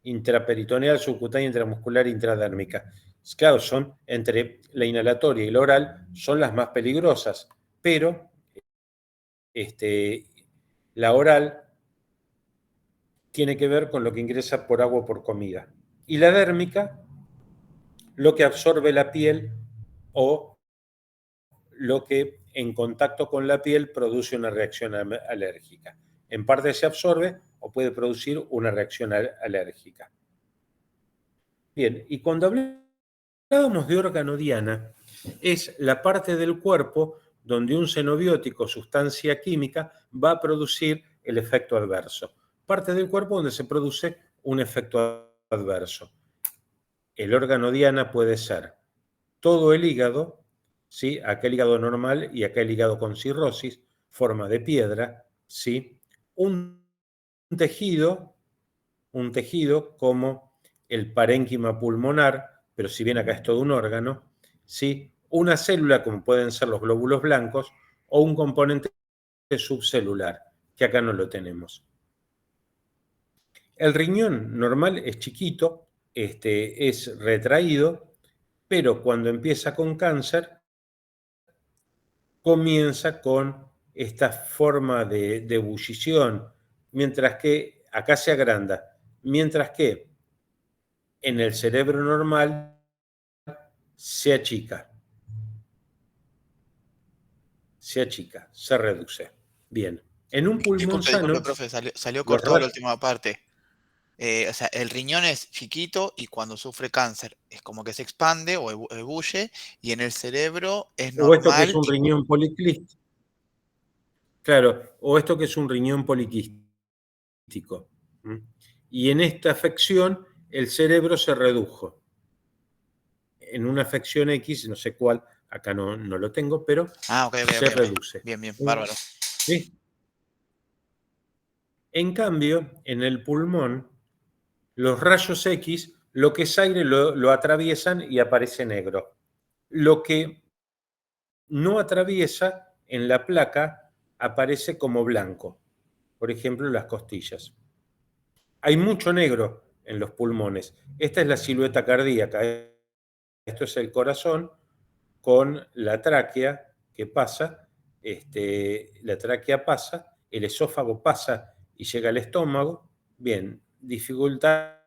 intraperitoneal, subcutánea, intramuscular, intradérmica. Claro, son entre la inhalatoria y la oral, son las más peligrosas, pero la oral tiene que ver con lo que ingresa por agua o por comida. Y la dérmica, lo que absorbe la piel o lo que en contacto con la piel produce una reacción alérgica. En parte se absorbe o puede producir una reacción alérgica. Bien, y cuando hablábamos de órgano diana, es la parte del cuerpo donde un xenobiótico, sustancia química, va a producir el efecto adverso. Parte del cuerpo donde se produce un efecto adverso. El órgano diana puede ser todo el hígado, ¿sí? Aquel hígado normal y aquel hígado con cirrosis, forma de piedra, ¿sí? Un tejido como el parénquima pulmonar, pero si bien acá es todo un órgano, ¿sí? Una célula, como pueden ser los glóbulos blancos, o un componente subcelular, que acá no lo tenemos. El riñón normal es chiquito, es retraído, pero cuando empieza con cáncer, comienza con esta forma de ebullición, mientras que acá se agranda, mientras que en el cerebro normal se achica, se reduce. Bien, en un pulmón sano... Disculpe, profe, salió cortado la última parte. O sea, el riñón es chiquito y cuando sufre cáncer es como que se expande o ebulle, y en el cerebro es O esto que es normal. un riñón poliquístico. Claro, o esto que es un riñón poliquístico. Y en esta afección el cerebro se redujo. En una afección X, no sé cuál, acá no lo tengo, pero se reduce. Bien, bárbaro. ¿Sí? En cambio, en el pulmón, los rayos X, lo que es aire lo atraviesan y aparece negro. Lo que no atraviesa en la placa aparece como blanco. Por ejemplo, las costillas. Hay mucho negro en los pulmones. Esta es la silueta cardíaca. Esto es el corazón con la tráquea que pasa. La tráquea pasa, el esófago pasa y llega al estómago. Bien, dificultades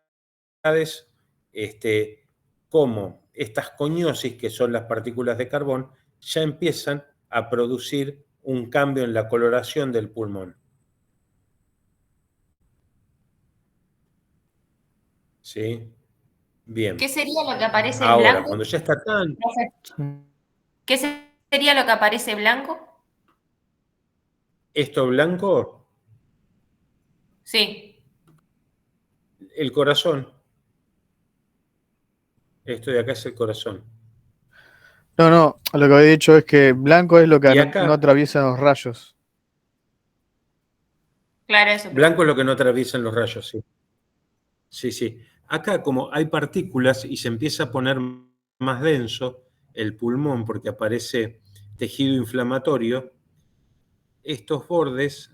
como estas coniosis, que son las partículas de carbón, ya empiezan a producir un cambio en la coloración del pulmón. ¿Sí? Bien. ¿Qué sería lo que aparece en Ahora, blanco? cuando ya está tan... ¿Qué sería lo que aparece blanco? ¿Esto blanco? Sí. El corazón. Esto de acá es el corazón. No, lo que había dicho es que blanco es lo que Y acá, no atraviesa los rayos. Claro, eso. Blanco es lo que no atraviesan los rayos, sí. Sí. Acá, como hay partículas y se empieza a poner más denso el pulmón porque aparece tejido inflamatorio, estos bordes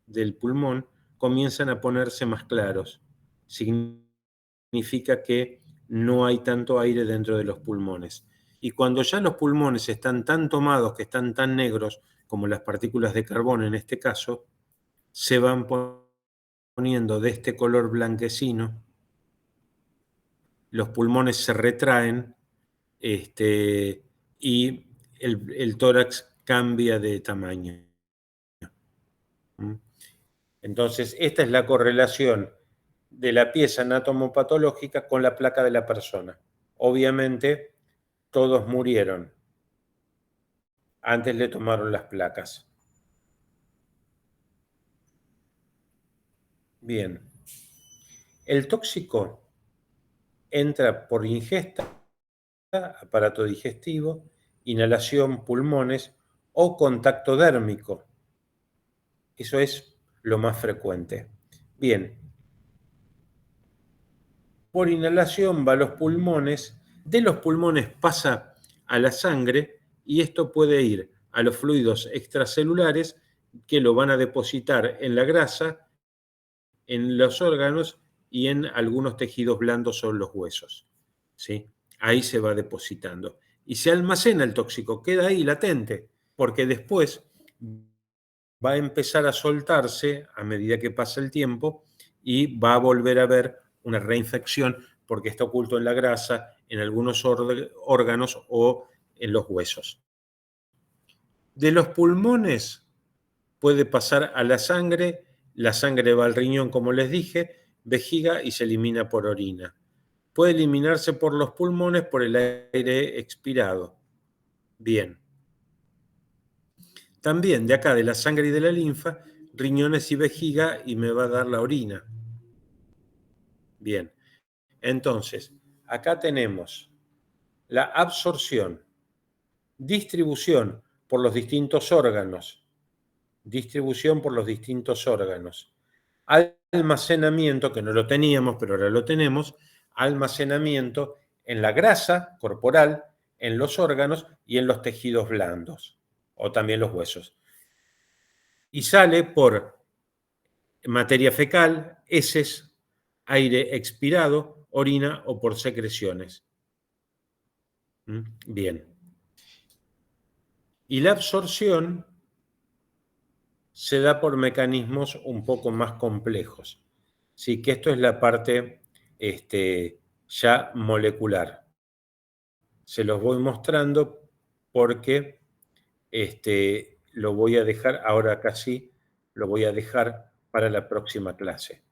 del pulmón comienzan a ponerse más claros. Significa que no hay tanto aire dentro de los pulmones. Y cuando ya los pulmones están tan tomados, que están tan negros, como las partículas de carbono en este caso, se van poniendo de este color blanquecino, los pulmones se retraen y el tórax cambia de tamaño. Entonces, esta es la correlación de la pieza anatomopatológica con la placa de la persona. Obviamente, todos murieron. Antes le tomaron las placas. Bien. El tóxico entra por ingesta, aparato digestivo, inhalación, pulmones o contacto dérmico. Eso es lo más frecuente. Bien. Por inhalación va a los pulmones, de los pulmones pasa a la sangre y esto puede ir a los fluidos extracelulares que lo van a depositar en la grasa, en los órganos y en algunos tejidos blandos o los huesos. ¿Sí? Ahí se va depositando. Y se almacena el tóxico, queda ahí latente, porque después va a empezar a soltarse a medida que pasa el tiempo y va a volver a haber una reinfección porque está oculto en la grasa, en algunos órganos o en los huesos. De los pulmones puede pasar a la sangre va al riñón, como les dije, vejiga y se elimina por orina. Puede eliminarse por los pulmones por el aire expirado. Bien. También de acá, de la sangre y de la linfa, riñones y vejiga y me va a dar la orina. Bien. Entonces, acá tenemos la absorción, distribución por los distintos órganos, almacenamiento, que no lo teníamos, pero ahora lo tenemos, almacenamiento en la grasa corporal, en los órganos y en los tejidos blandos, o también los huesos. Y sale por materia fecal, heces, aire expirado, orina o por secreciones. Bien. Y la absorción se da por mecanismos un poco más complejos. Sí, que esto es la parte ya molecular. Se los voy mostrando porque lo voy a dejar, ahora casi lo voy a dejar para la próxima clase.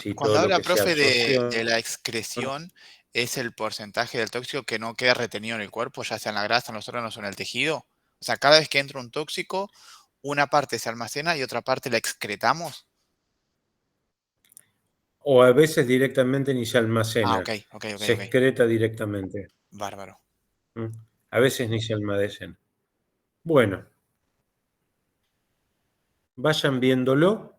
Sí, Cuando habla, profe, de absorción, la excreción, ¿es el porcentaje del tóxico que no queda retenido en el cuerpo, ya sea en la grasa, en los órganos o en el tejido? O sea, cada vez que entra un tóxico, una parte se almacena y otra parte la excretamos. o a veces directamente ni se almacena. Ah, ok. Se excreta directamente. Bárbaro. A veces ni se almacena. Bueno, vayan viéndolo.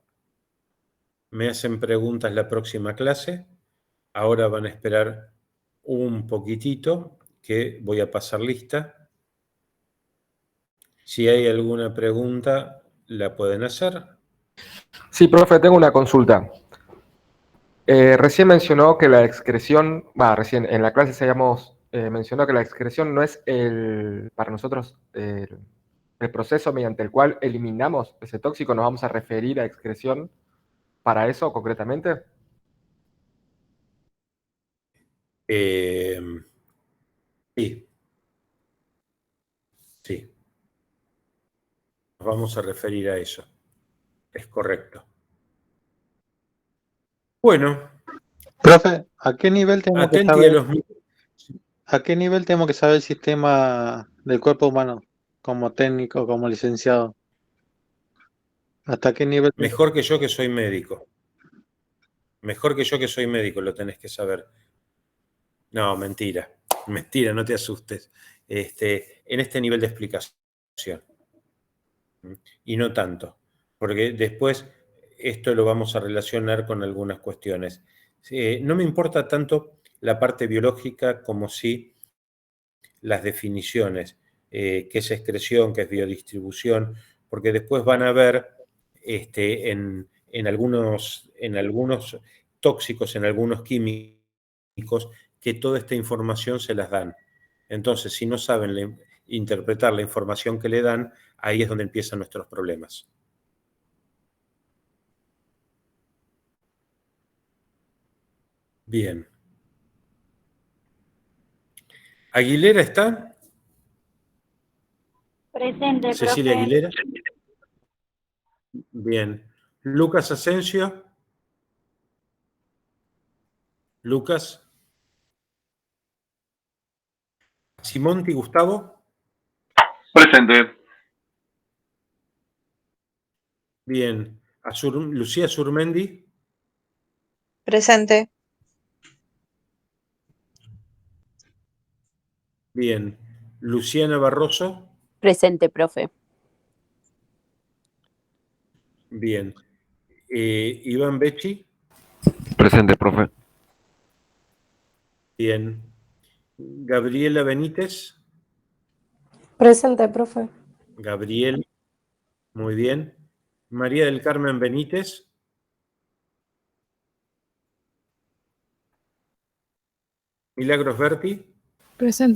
Me hacen preguntas la próxima clase. Ahora van a esperar un poquitito que voy a pasar lista. Si hay alguna pregunta, la pueden hacer. Sí, profe, tengo una consulta. Recién mencionó que la excreción, recién en la clase mencionó que la excreción no es para nosotros el proceso mediante el cual eliminamos ese tóxico. ¿Nos vamos a referir a excreción para eso concretamente? Sí. Nos vamos a referir a eso. Es correcto. Bueno. Profe, ¿a qué nivel tengo que saber? A ¿A qué nivel tengo que saber el sistema del cuerpo humano? Como técnico, como licenciado. ¿Hasta qué nivel? Mejor que yo que soy médico. Mejor que yo que soy médico, lo tenés que saber. No, mentira. Mentira, no te asustes. En este nivel de explicación. Y no tanto. Porque después esto lo vamos a relacionar con algunas cuestiones. No me importa tanto la parte biológica como sí las definiciones. Qué es excreción, qué es biodistribución, porque después van a ver en algunos tóxicos, en algunos químicos, que toda esta información se las dan. Entonces, si no saben interpretar la información que le dan, ahí es donde empiezan nuestros problemas. Bien. ¿Aguilera está? Presente, Cecilia profe. Aguilera. Bien. Lucas Asensio. Lucas. Simonti Gustavo. Presente. Bien. Lucía Surmendi. Presente. Bien. Luciana Barroso. Presente, profe. Bien. Iván Becci. Presente, profe. Bien. Gabriela Benítez. Presente, profe. Gabriel. Muy bien. María del Carmen Benítez. Milagros Berti. Presente.